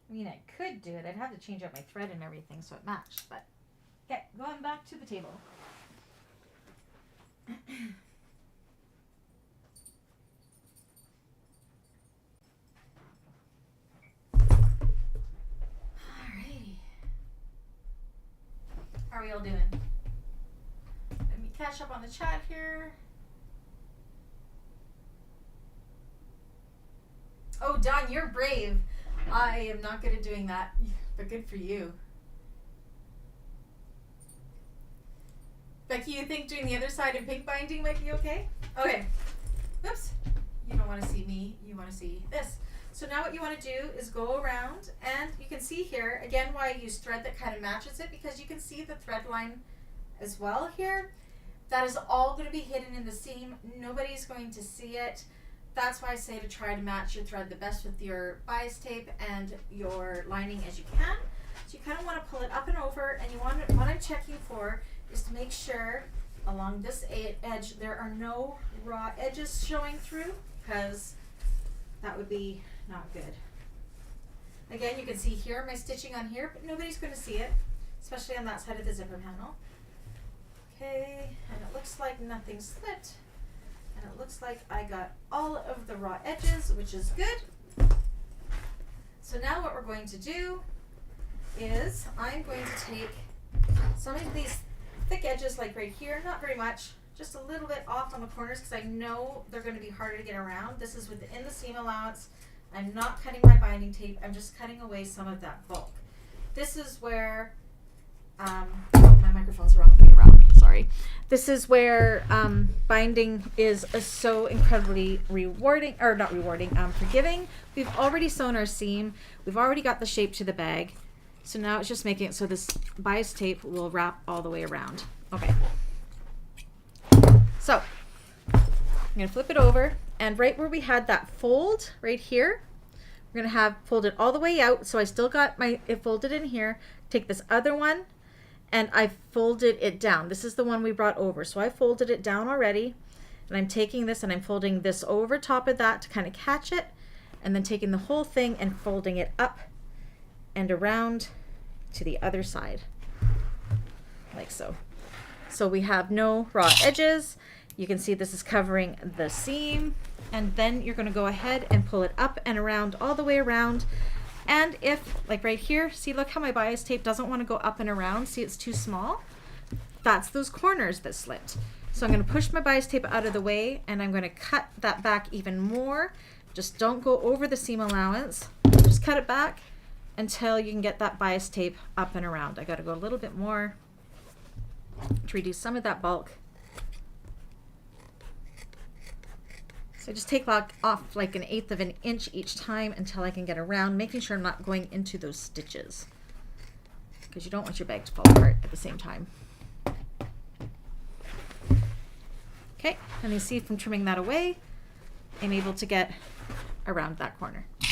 I mean, I could do it. I'd have to change out my thread and everything so it matched, but okay, going back to the table. Alrighty. How are we all doing? Let me catch up on the chat here. Oh, Don, you're brave. I am not good at doing that, but good for you. Becky, you think doing the other side in pink binding might be okay? Okay. Oops. You don't want to see me. You want to see this. So now what you want to do is go around, and you can see here, again, why I use thread that kind of matches it, because you can see the thread line as well here. That is all going to be hidden in the seam. Nobody's going to see it. That's why I say to try to match your thread the best with your bias tape and your lining as you can. So you kind of want to pull it up and over, and you want to, what I'm checking for is to make sure along this edge there are no raw edges showing through, because that would be not good. Again, you can see here my stitching on here, but nobody's going to see it, especially on that side of the zipper panel. Okay, and it looks like nothing slipped. And it looks like I got all of the raw edges, which is good. So now what we're going to do is I'm going to take some of these thick edges, like right here, not very much, just a little bit off on the corners, because I know they're going to be harder to get around. This is within the seam allowance. I'm not cutting my binding tape. I'm just cutting away some of that bulk. This is where, oh, my microphone's wrong way around. Sorry. This is where binding is so incredibly rewarding, or not rewarding, forgiving. We've already sewn our seam. We've already got the shape to the bag. So now it's just making it so this bias tape will wrap all the way around. Okay. So I'm going to flip it over, and right where we had that fold right here, we're going to have folded all the way out. So I still got it folded in here. Take this other one, and I folded it down. This is the one we brought over. So I folded it down already, and I'm taking this and I'm folding this over top of that to kind of catch it, and then taking the whole thing and folding it up and around to the other side, like so. So we have no raw edges. You can see this is covering the seam, and then you're going to go ahead and pull it up and around all the way around. And if, like right here, see, look how my bias tape doesn't want to go up and around. See, it's too small. That's those corners that slipped. So I'm going to push my bias tape out of the way, and I'm going to cut that back even more. Just don't go over the seam allowance. Just cut it back until you can get that bias tape up and around. I got to go a little bit more to reduce some of that bulk. So I just take off like 1/8 of an inch each time until I can get around, making sure I'm not going into those stitches, because you don't want your bag to fall apart at the same time. Okay, and you see from trimming that away, I'm able to get around that corner. I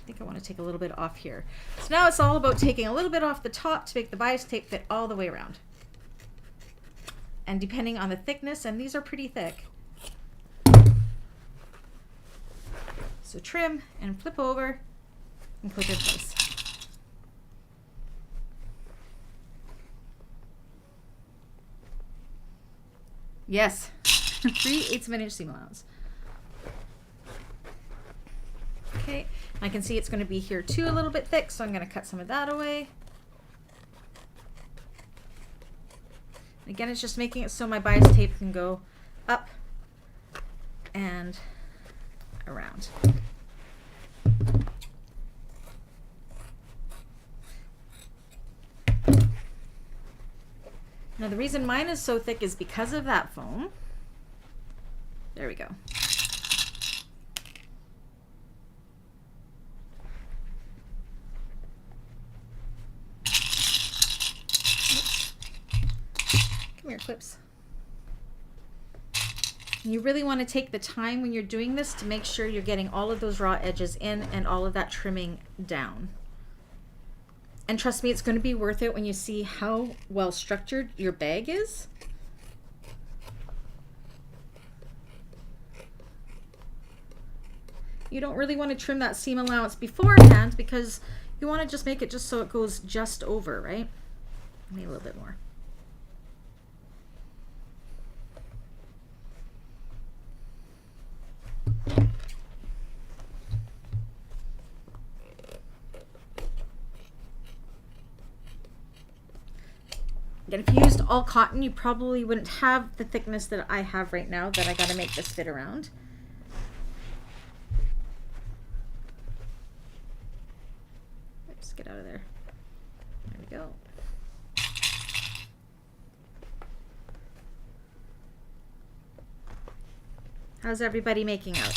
think I want to take a little bit off here. So now it's all about taking a little bit off the top to make the bias tape fit all the way around. And depending on the thickness, and these are pretty thick, so trim and flip over and clip in place. Yes, 3/8 of an inch seam allowance. Okay, I can see it's going to be here too a little bit thick, so I'm going to cut some of that away. Again, it's just making it so my bias tape can go up and around. Now the reason mine is so thick is because of that foam. There we go. Come here, clips. You really want to take the time when you're doing this to make sure you're getting all of those raw edges in and all of that trimming down. And trust me, it's going to be worth it when you see how well structured your bag is. You don't really want to trim that seam allowance beforehand because you want to just make it just so it goes just over, right? Maybe a little bit more. Again, if you used all cotton, you probably wouldn't have the thickness that I have right now that I got to make this fit around. Oops, get out of there. There we go. How's everybody making out?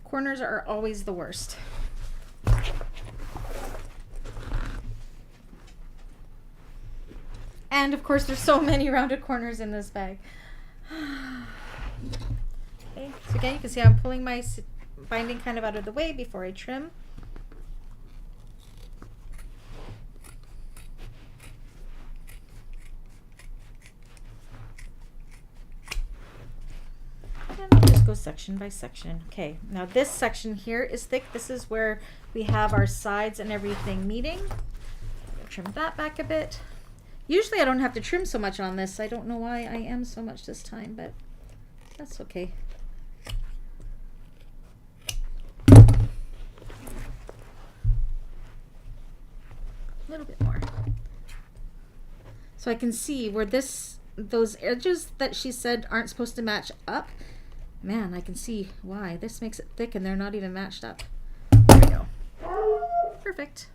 Corners are always the worst. And of course, there's so many rounded corners in this bag. Okay, so again, you can see I'm pulling my binding kind of out of the way before I trim. Go section by section. Okay, now this section here is thick. This is where we have our sides and everything meeting. I'm gonna trim that back a bit. Usually I don't have to trim so much on this. I don't know why I am so much this time, but that's okay. A little bit more. So I can see where those edges that she said aren't supposed to match up. Man, I can see why. This makes it thick and they're not even matched up. There we go. Perfect.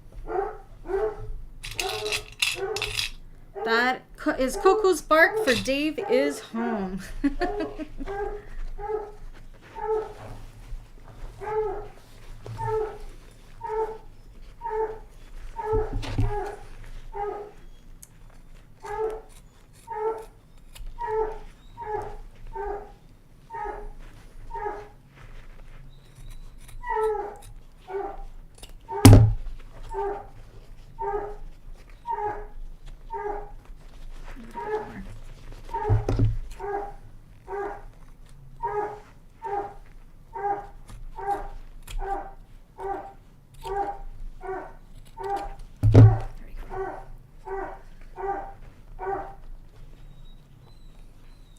That is Coco's bark for Dave is home.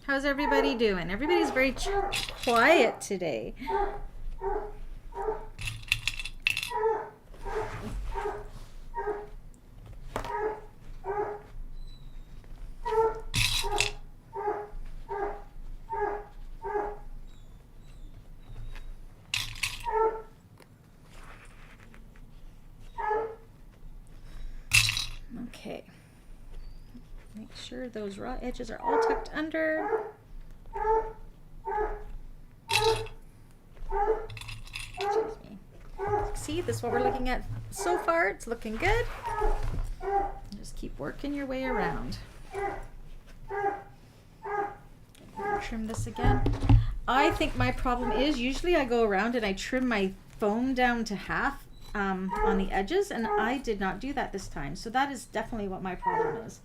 How's everybody doing? Everybody's very quiet today. Okay. Make sure those raw edges are all tucked under. Excuse me. See, this is what we're looking at so far. It's looking good. Just keep working your way around. Trim this again. I think my problem is usually I go around and I trim my foam down to half on the edges, and I did not do that this time. So that is definitely what my problem is.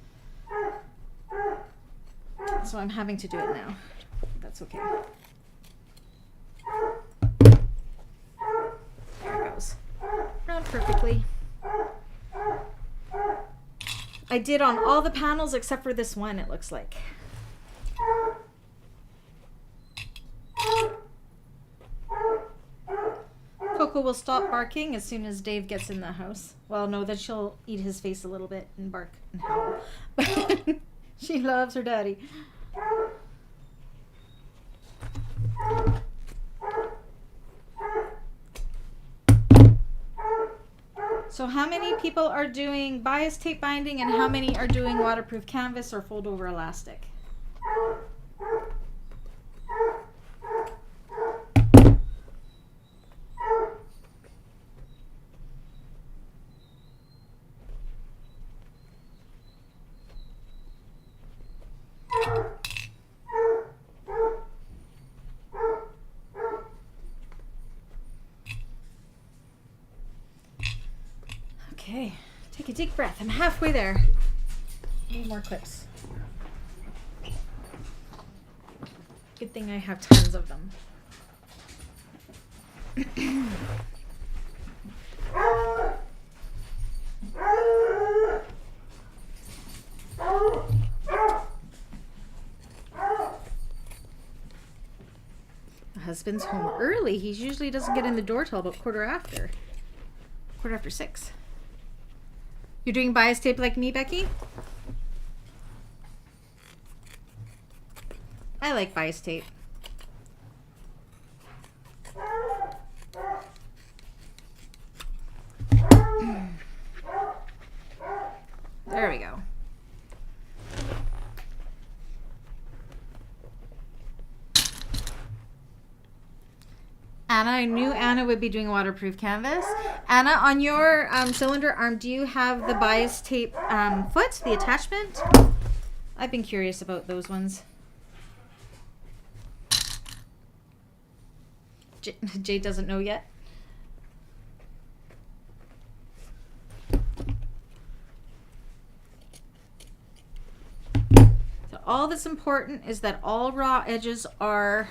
So I'm having to do it now. That's okay. There it goes. Round perfectly. I did on all the panels except for this one, it looks like. Coco will stop barking as soon as Dave gets in the house. Well, no, then she'll eat his face a little bit and bark and howl. But She loves her daddy. So how many people are doing bias tape binding and how many are doing waterproof canvas or fold over elastic? Okay, take a deep breath. I'm halfway there. Need more clips. Good thing I have tons of them. My husband's home early. He usually doesn't get in the door till about quarter after 6. You're doing bias tape like me, Becky? I like bias tape. There we go. Anna, I knew Anna would be doing waterproof canvas. Anna, on your cylinder arm, do you have the bias tape foot, the attachment? I've been curious about those ones. Jade doesn't know yet. So all that's important is that all raw edges are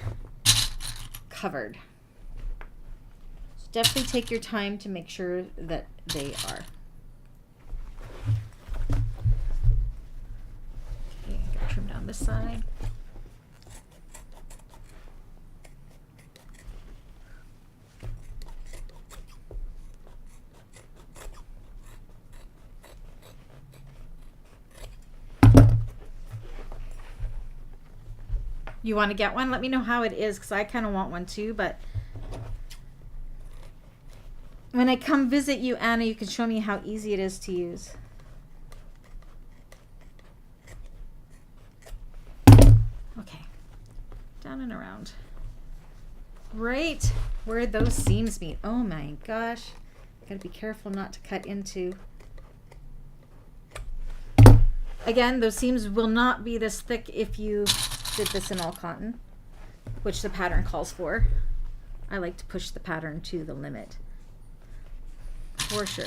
covered. So definitely take your time to make sure that they are. Okay, I'm gonna trim down this side. You want to get one? Let me know how it is, because I kind of want one too, but when I come visit you, Anna, you can show me how easy it is to use. Okay, down and around. Right where those seams meet. Oh my gosh. Gotta be careful not to cut into. Again, those seams will not be this thick if you did this in all cotton, which the pattern calls for. I like to push the pattern to the limit, for sure.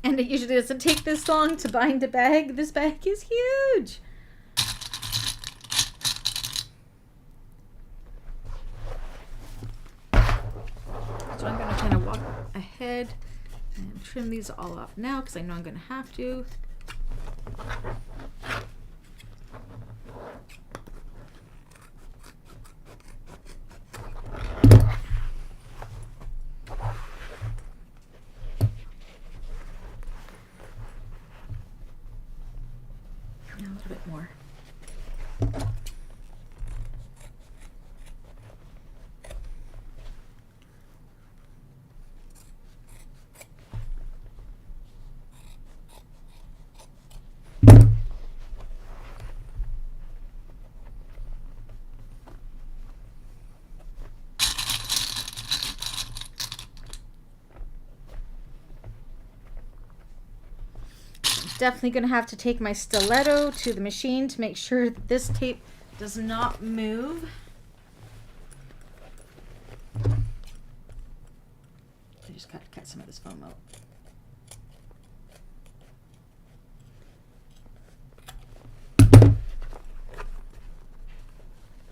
And it usually doesn't take this long to bind a bag. This bag is huge. So I'm going to kind of walk ahead and trim these all off now because I know I'm going to have to. A little bit more. Definitely going to have to take my stiletto to the machine to make sure that this tape does not move. I just got to cut some of this foam out.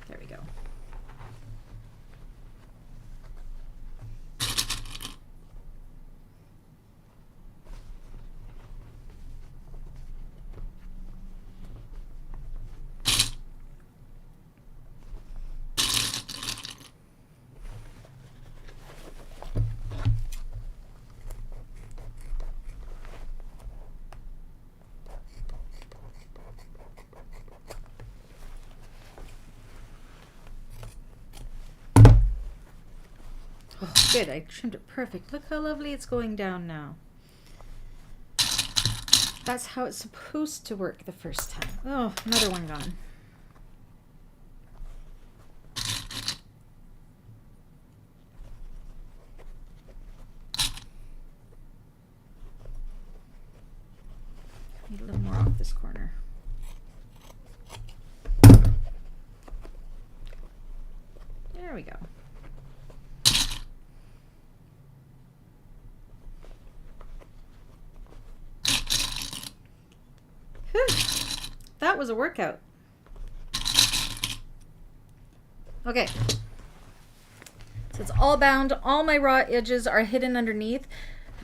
There we go. good. I trimmed it perfect. Look how lovely it's going down now. That's how it's supposed to work the first time. Oh, another one gone. Need a little more off this corner. There we go. Whew. That was a workout. Okay. So it's all bound. All my raw edges are hidden underneath.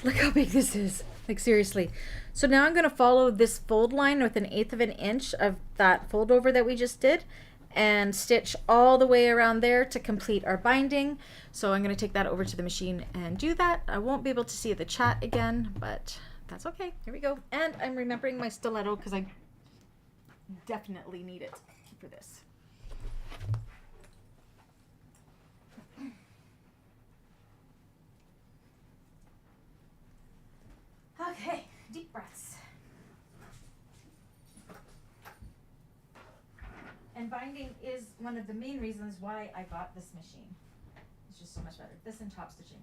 Look how big this is. Like, seriously. So now I'm going to follow this fold line with 1/8 of an inch of that fold over that we just did and stitch all the way around there to complete our binding. So I'm going to take that over to the machine and do that. I won't be able to see the chat again, but that's okay. Here we go. And I'm remembering my stiletto because I definitely need it for this. Okay, deep breaths. And binding is one of the main reasons why I got this machine. It's just so much better. This and top stitching.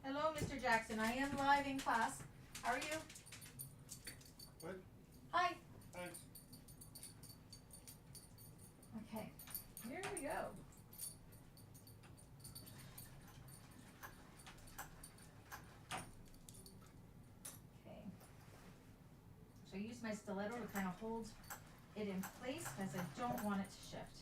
Hello, Mr. Jackson. I am live in class. How are you? What? Hi. Thanks. Okay, here we go. I use my stiletto to kind of hold it in place because I don't want it to shift.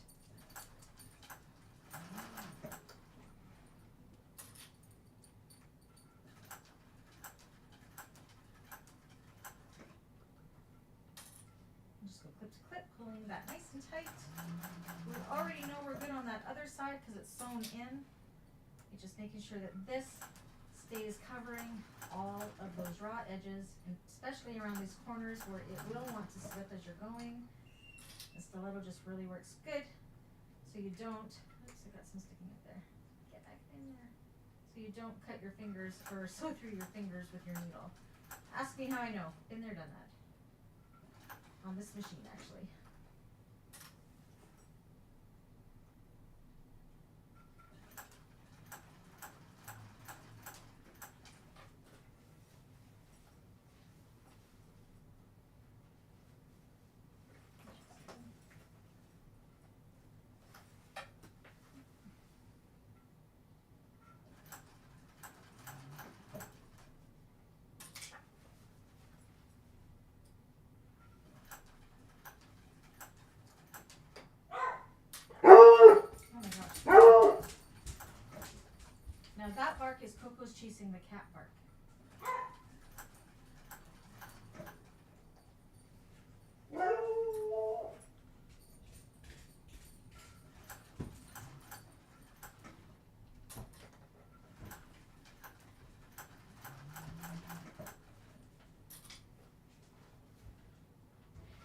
Just go clip to clip, pulling that nice and tight. We already know we're good on that other side because it's sewn in. You're just making sure that this stays covering all of those raw edges, and especially around these corners where it will want to slip as you're going. The stiletto just really works good, so you don't, oops, I got some sticking up there. Get back in there. So you don't cut your fingers or sew through your fingers with your needle. Ask me how I know. Been there, done that. On this machine, actually. Now that bark is Coco's chasing the cat bark.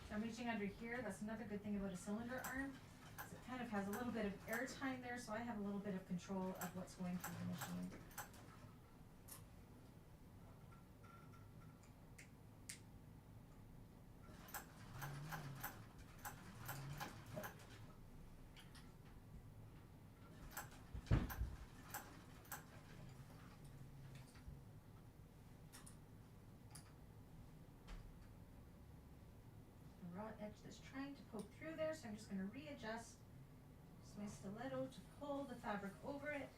So I'm reaching under here. That's another good thing about a cylinder arm. It kind of has a little bit of air time there, so I have a little bit of control of what's going through the machine. The raw edge that's trying to poke through there, so I'm just going to readjust my stiletto to pull the fabric over it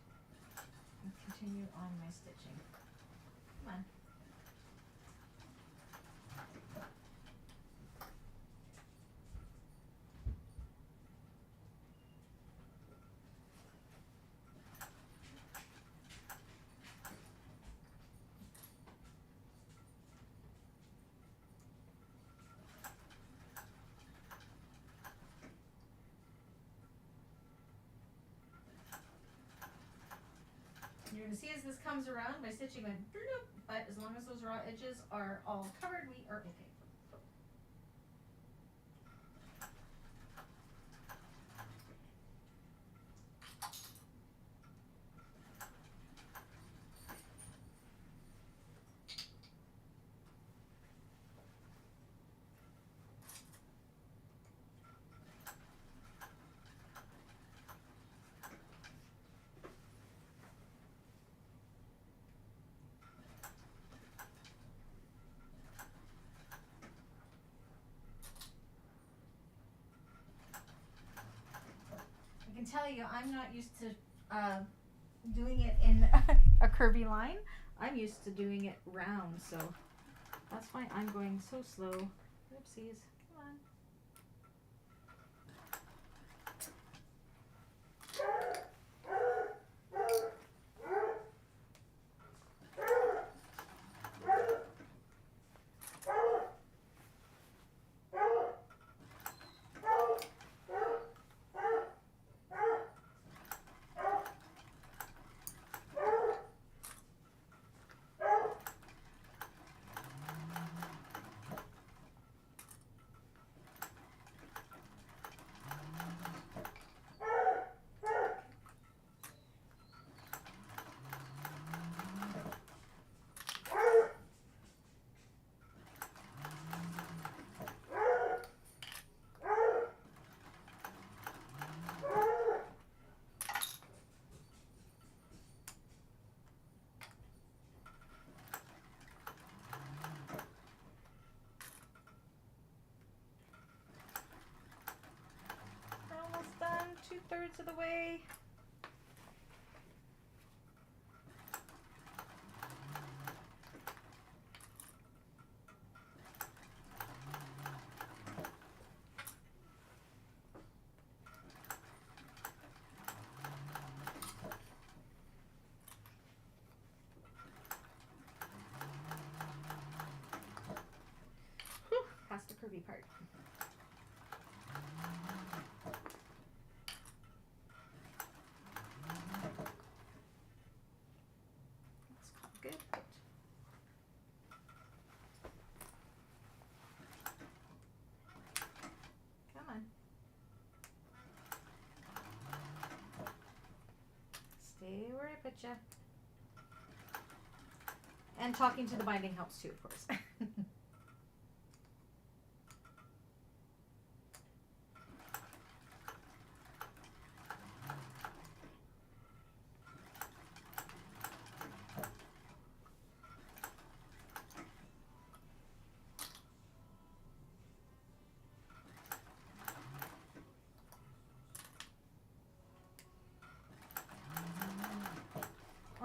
and continue on my stitching. Come on. You're going to see as this comes around, my stitching went, but as long as those raw edges are all covered, we are okay. can tell you, I'm not used to doing it in a curvy line. I'm used to doing it round, so that's why I'm going so slow. Oopsies. Come on. Almost done, 2/3 of the way. Whew, past the curvy part. Good. Come on. Stay where I put you. And talking to the binding helps too, of course.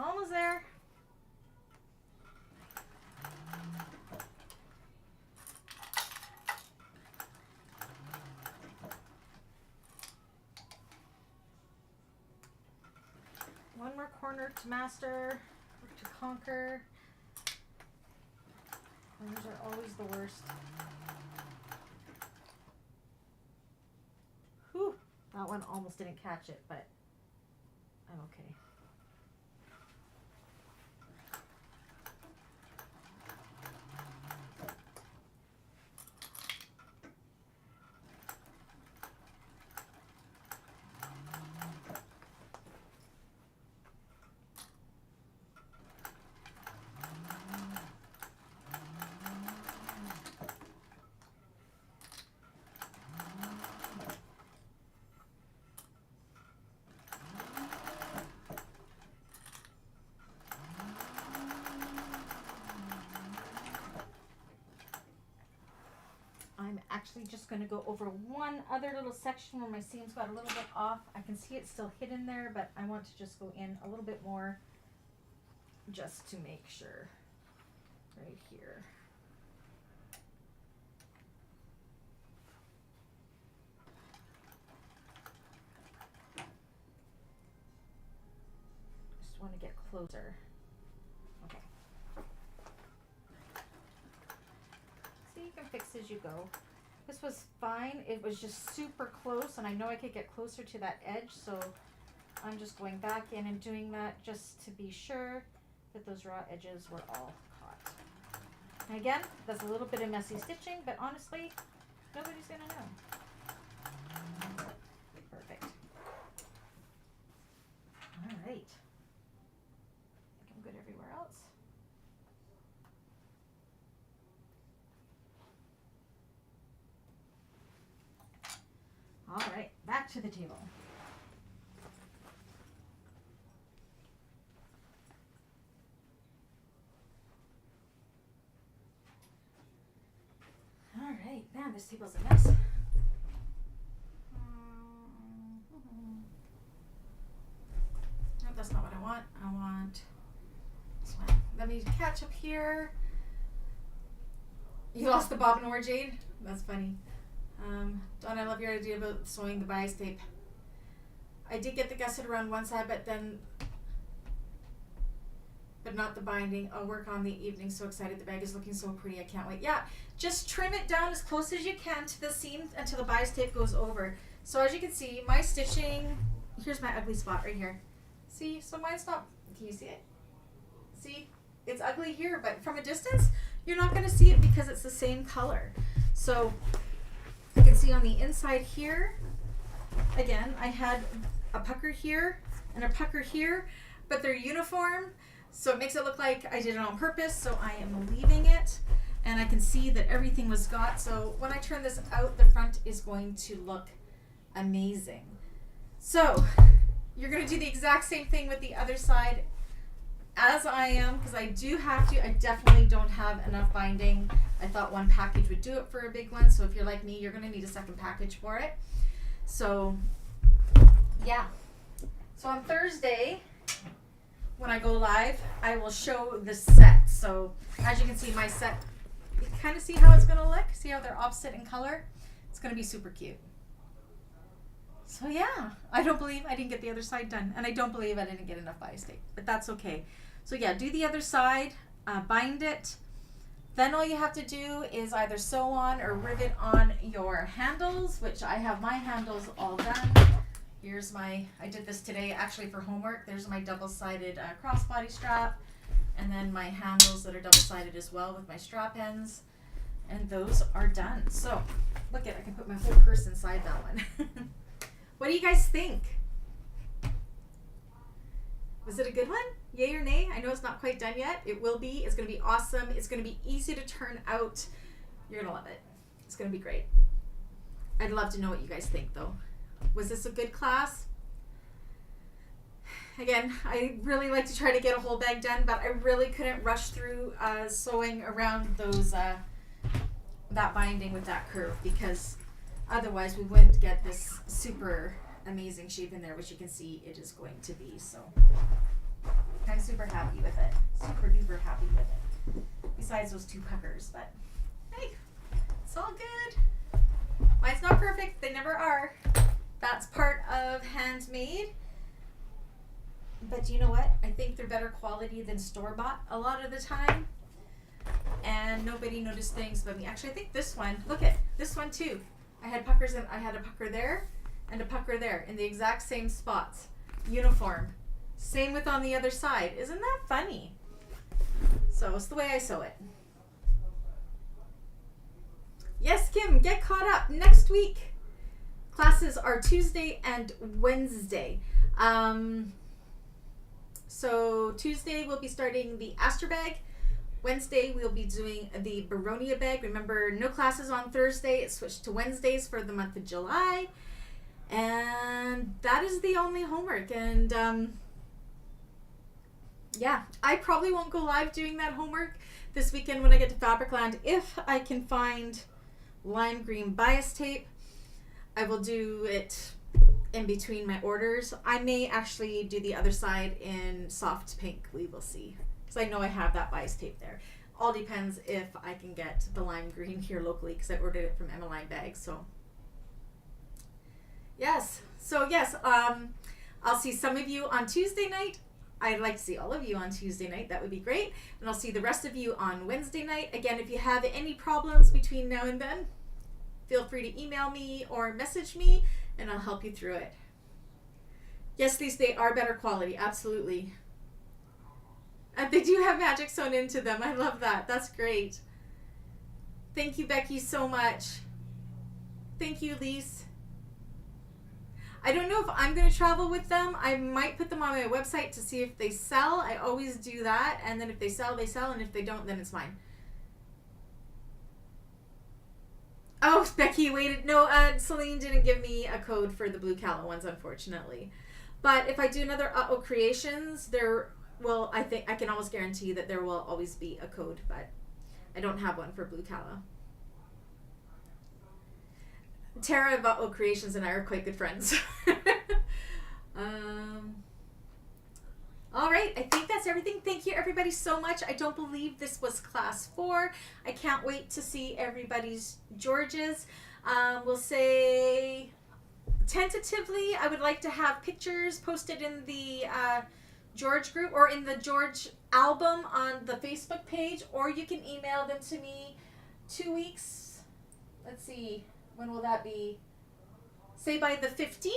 Almost there. One more corner to master, or to conquer. Corners are always the worst. Whew, that one almost didn't catch it, but I'm okay. I'm actually just going to go over one other little section where my seams got a little bit off. I can see it's still hidden there, but I want to just go in a little bit more just to make sure. Right here. Just want to get closer. Okay. So you can fix as you go. This was fine. It was just super close, and I know I could get closer to that edge, so I'm just going back in and doing that just to be sure that those raw edges were all caught. And again, that's a little bit of messy stitching, but honestly, nobody's gonna know. Perfect. All right. I think I'm good everywhere else. All right, back to the table. All right, man, this table's a mess. let me catch up here. You lost the bobbin or Jade? That's funny. Dawn, I love your idea about sewing the bias tape. I did get the gusset around one side, but not the binding. I'll work on the evening. So excited. The bag is looking so pretty. I can't wait. Yeah, just trim it down as close as you can to the seam until the bias tape goes over. So as you can see, my stitching, here's my ugly spot right here. See, so mine's not, can you see it? See, it's ugly here, but from a distance, you're not going to see it because it's the same color. So you can see on the inside here, again, I had a pucker here and a pucker here, but they're uniform. So it makes it look like I did it on purpose. So I am leaving it, and I can see that everything was got. So when I turn this out, the front is going to look amazing. So you're going to do the exact same thing with the other side as I am, because I do have to. I definitely don't have enough binding. I thought one package would do it for a big one. So if you're like me, you're going to need a second package for it. So yeah. So on Thursday, when I go live, I will show the set. So as you can see, my set, you kind of see how it's going to look. See how they're opposite in color? It's going to be super cute. So yeah, I don't believe I didn't get the other side done. And I don't believe I didn't get enough bias tape, but that's okay. So yeah, do the other side, bind it. Then all you have to do is either sew on or rivet on your handles, which I have my handles all done. Here's my, I did this today actually for homework. There's my double-sided crossbody strap, and then my handles that are double-sided as well with my strap ends. And those are done. So look at, I can put my whole purse inside that one. What do you guys think? Was it a good one? Yay or nay? I know it's not quite done yet. It will be. It's going to be awesome. It's going to be easy to turn out. You're going to love it. It's going to be great. I'd love to know what you guys think though. Was this a good class? Again, I really like to try to get a whole bag done, but I really couldn't rush through sewing around those that binding with that curve, because otherwise we wouldn't get this super amazing shape in there, which you can see it is going to be. So I'm super happy with it. Super duper happy with it. Besides those two puckers, but hey, it's all good. Mine's not perfect. They never are. That's part of handmade. But you know what? I think they're better quality than store-bought a lot of the time. And nobody noticed things but me. Actually, I think this one, look at this one too. I had puckers, and I had a pucker there and a pucker there in the exact same spots. Uniform. Same with on the other side. Isn't that funny? So it's the way I sew it. Yes, Kim, get caught up. Next week, classes are Tuesday and Wednesday. So Tuesday we'll be starting the Astor bag. Wednesday we'll be doing the Baronia bag. Remember, no classes on Thursday. It switched to Wednesdays for the month of July. And that is the only homework. And yeah, I probably won't go live doing that homework this weekend when I get to Fabricland. If I can find lime green bias tape, I will do it in between my orders. I may actually do the other side in soft pink. We will see. Because I know I have that bias tape there. All depends if I can get the lime green here locally, because I ordered it from Emmeline Bags. So yes. So yes, I'll see some of you on Tuesday night. I'd like to see all of you on Tuesday night. That would be great. And I'll see the rest of you on Wednesday night. Again, if you have any problems between now and then, feel free to email me or message me, and I'll help you through it. Yes, they are better quality. Absolutely. And they do have magic sewn into them. I love that. That's great. Thank you, Becky, so much. Thank you, Lise. I don't know if I'm going to travel with them. I might put them on my website to see if they sell. I always do that. And then if they sell, they sell. And if they don't, then it's mine. Oh, Becky waited. No, Celine didn't give me a code for the blue calla ones, unfortunately. But if I do another Uh-Oh Creations, there will, I think I can almost guarantee that there will always be a code, but I don't have one for blue calla. Tara of Uh-Oh Creations and I are quite good friends. All right, I think that's that's everything. Thank you everybody so much. I don't believe this was class 4. I can't wait to see everybody's Georges. We'll say tentatively I would like to have pictures posted in the George group or in the George album on the Facebook page, or you can email them to me 2 weeks. Let's see, when will that be? Say by the 15th.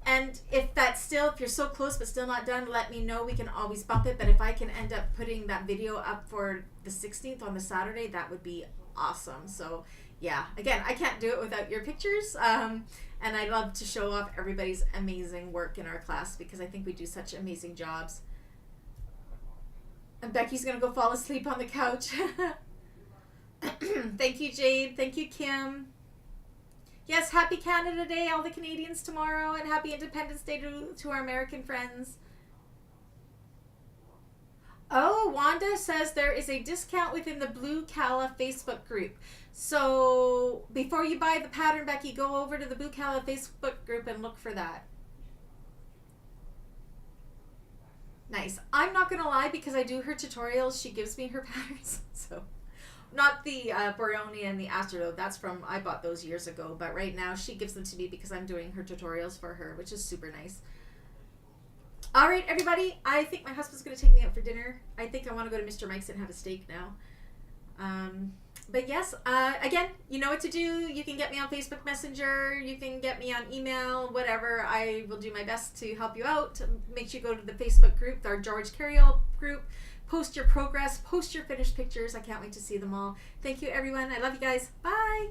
And if you're so close but still not done, let me know. We can always bump it. But if I can end up putting that video up for the 16th on the Saturday, that would be awesome. So yeah, again, I can't do it without your pictures. And I love to show off everybody's amazing work in our class because I think we do such amazing jobs. And Becky's going to go fall asleep on the couch. Thank you, Jade. Thank you, Kim. Yes, happy Canada Day, all the Canadians tomorrow, and happy Independence Day to our American friends. Oh, Wanda says there is a discount within the Blue Cala Facebook group. So before you buy the pattern, Becky, go over to the Blue Cala Facebook group and look for that. Nice. I'm not going to lie, because I do her tutorials, she gives me her patterns, so... Not the Boreone and the Astro, that's from, I bought those years ago, but right now she gives them to me because I'm doing her tutorials for her, which is super nice. All right, everybody, I think my husband's going to take me out for dinner. I think I want to go to Mr. Mike's and have a steak now. But yes, again, you know what to do. You can get me on Facebook Messenger. You can get me on email, whatever. I will do my best to help you out. Make sure you go to the Facebook group, our George Carriol group. Post your progress, post your finished pictures. I can't wait to see them all. Thank you, everyone. I love you guys. Bye.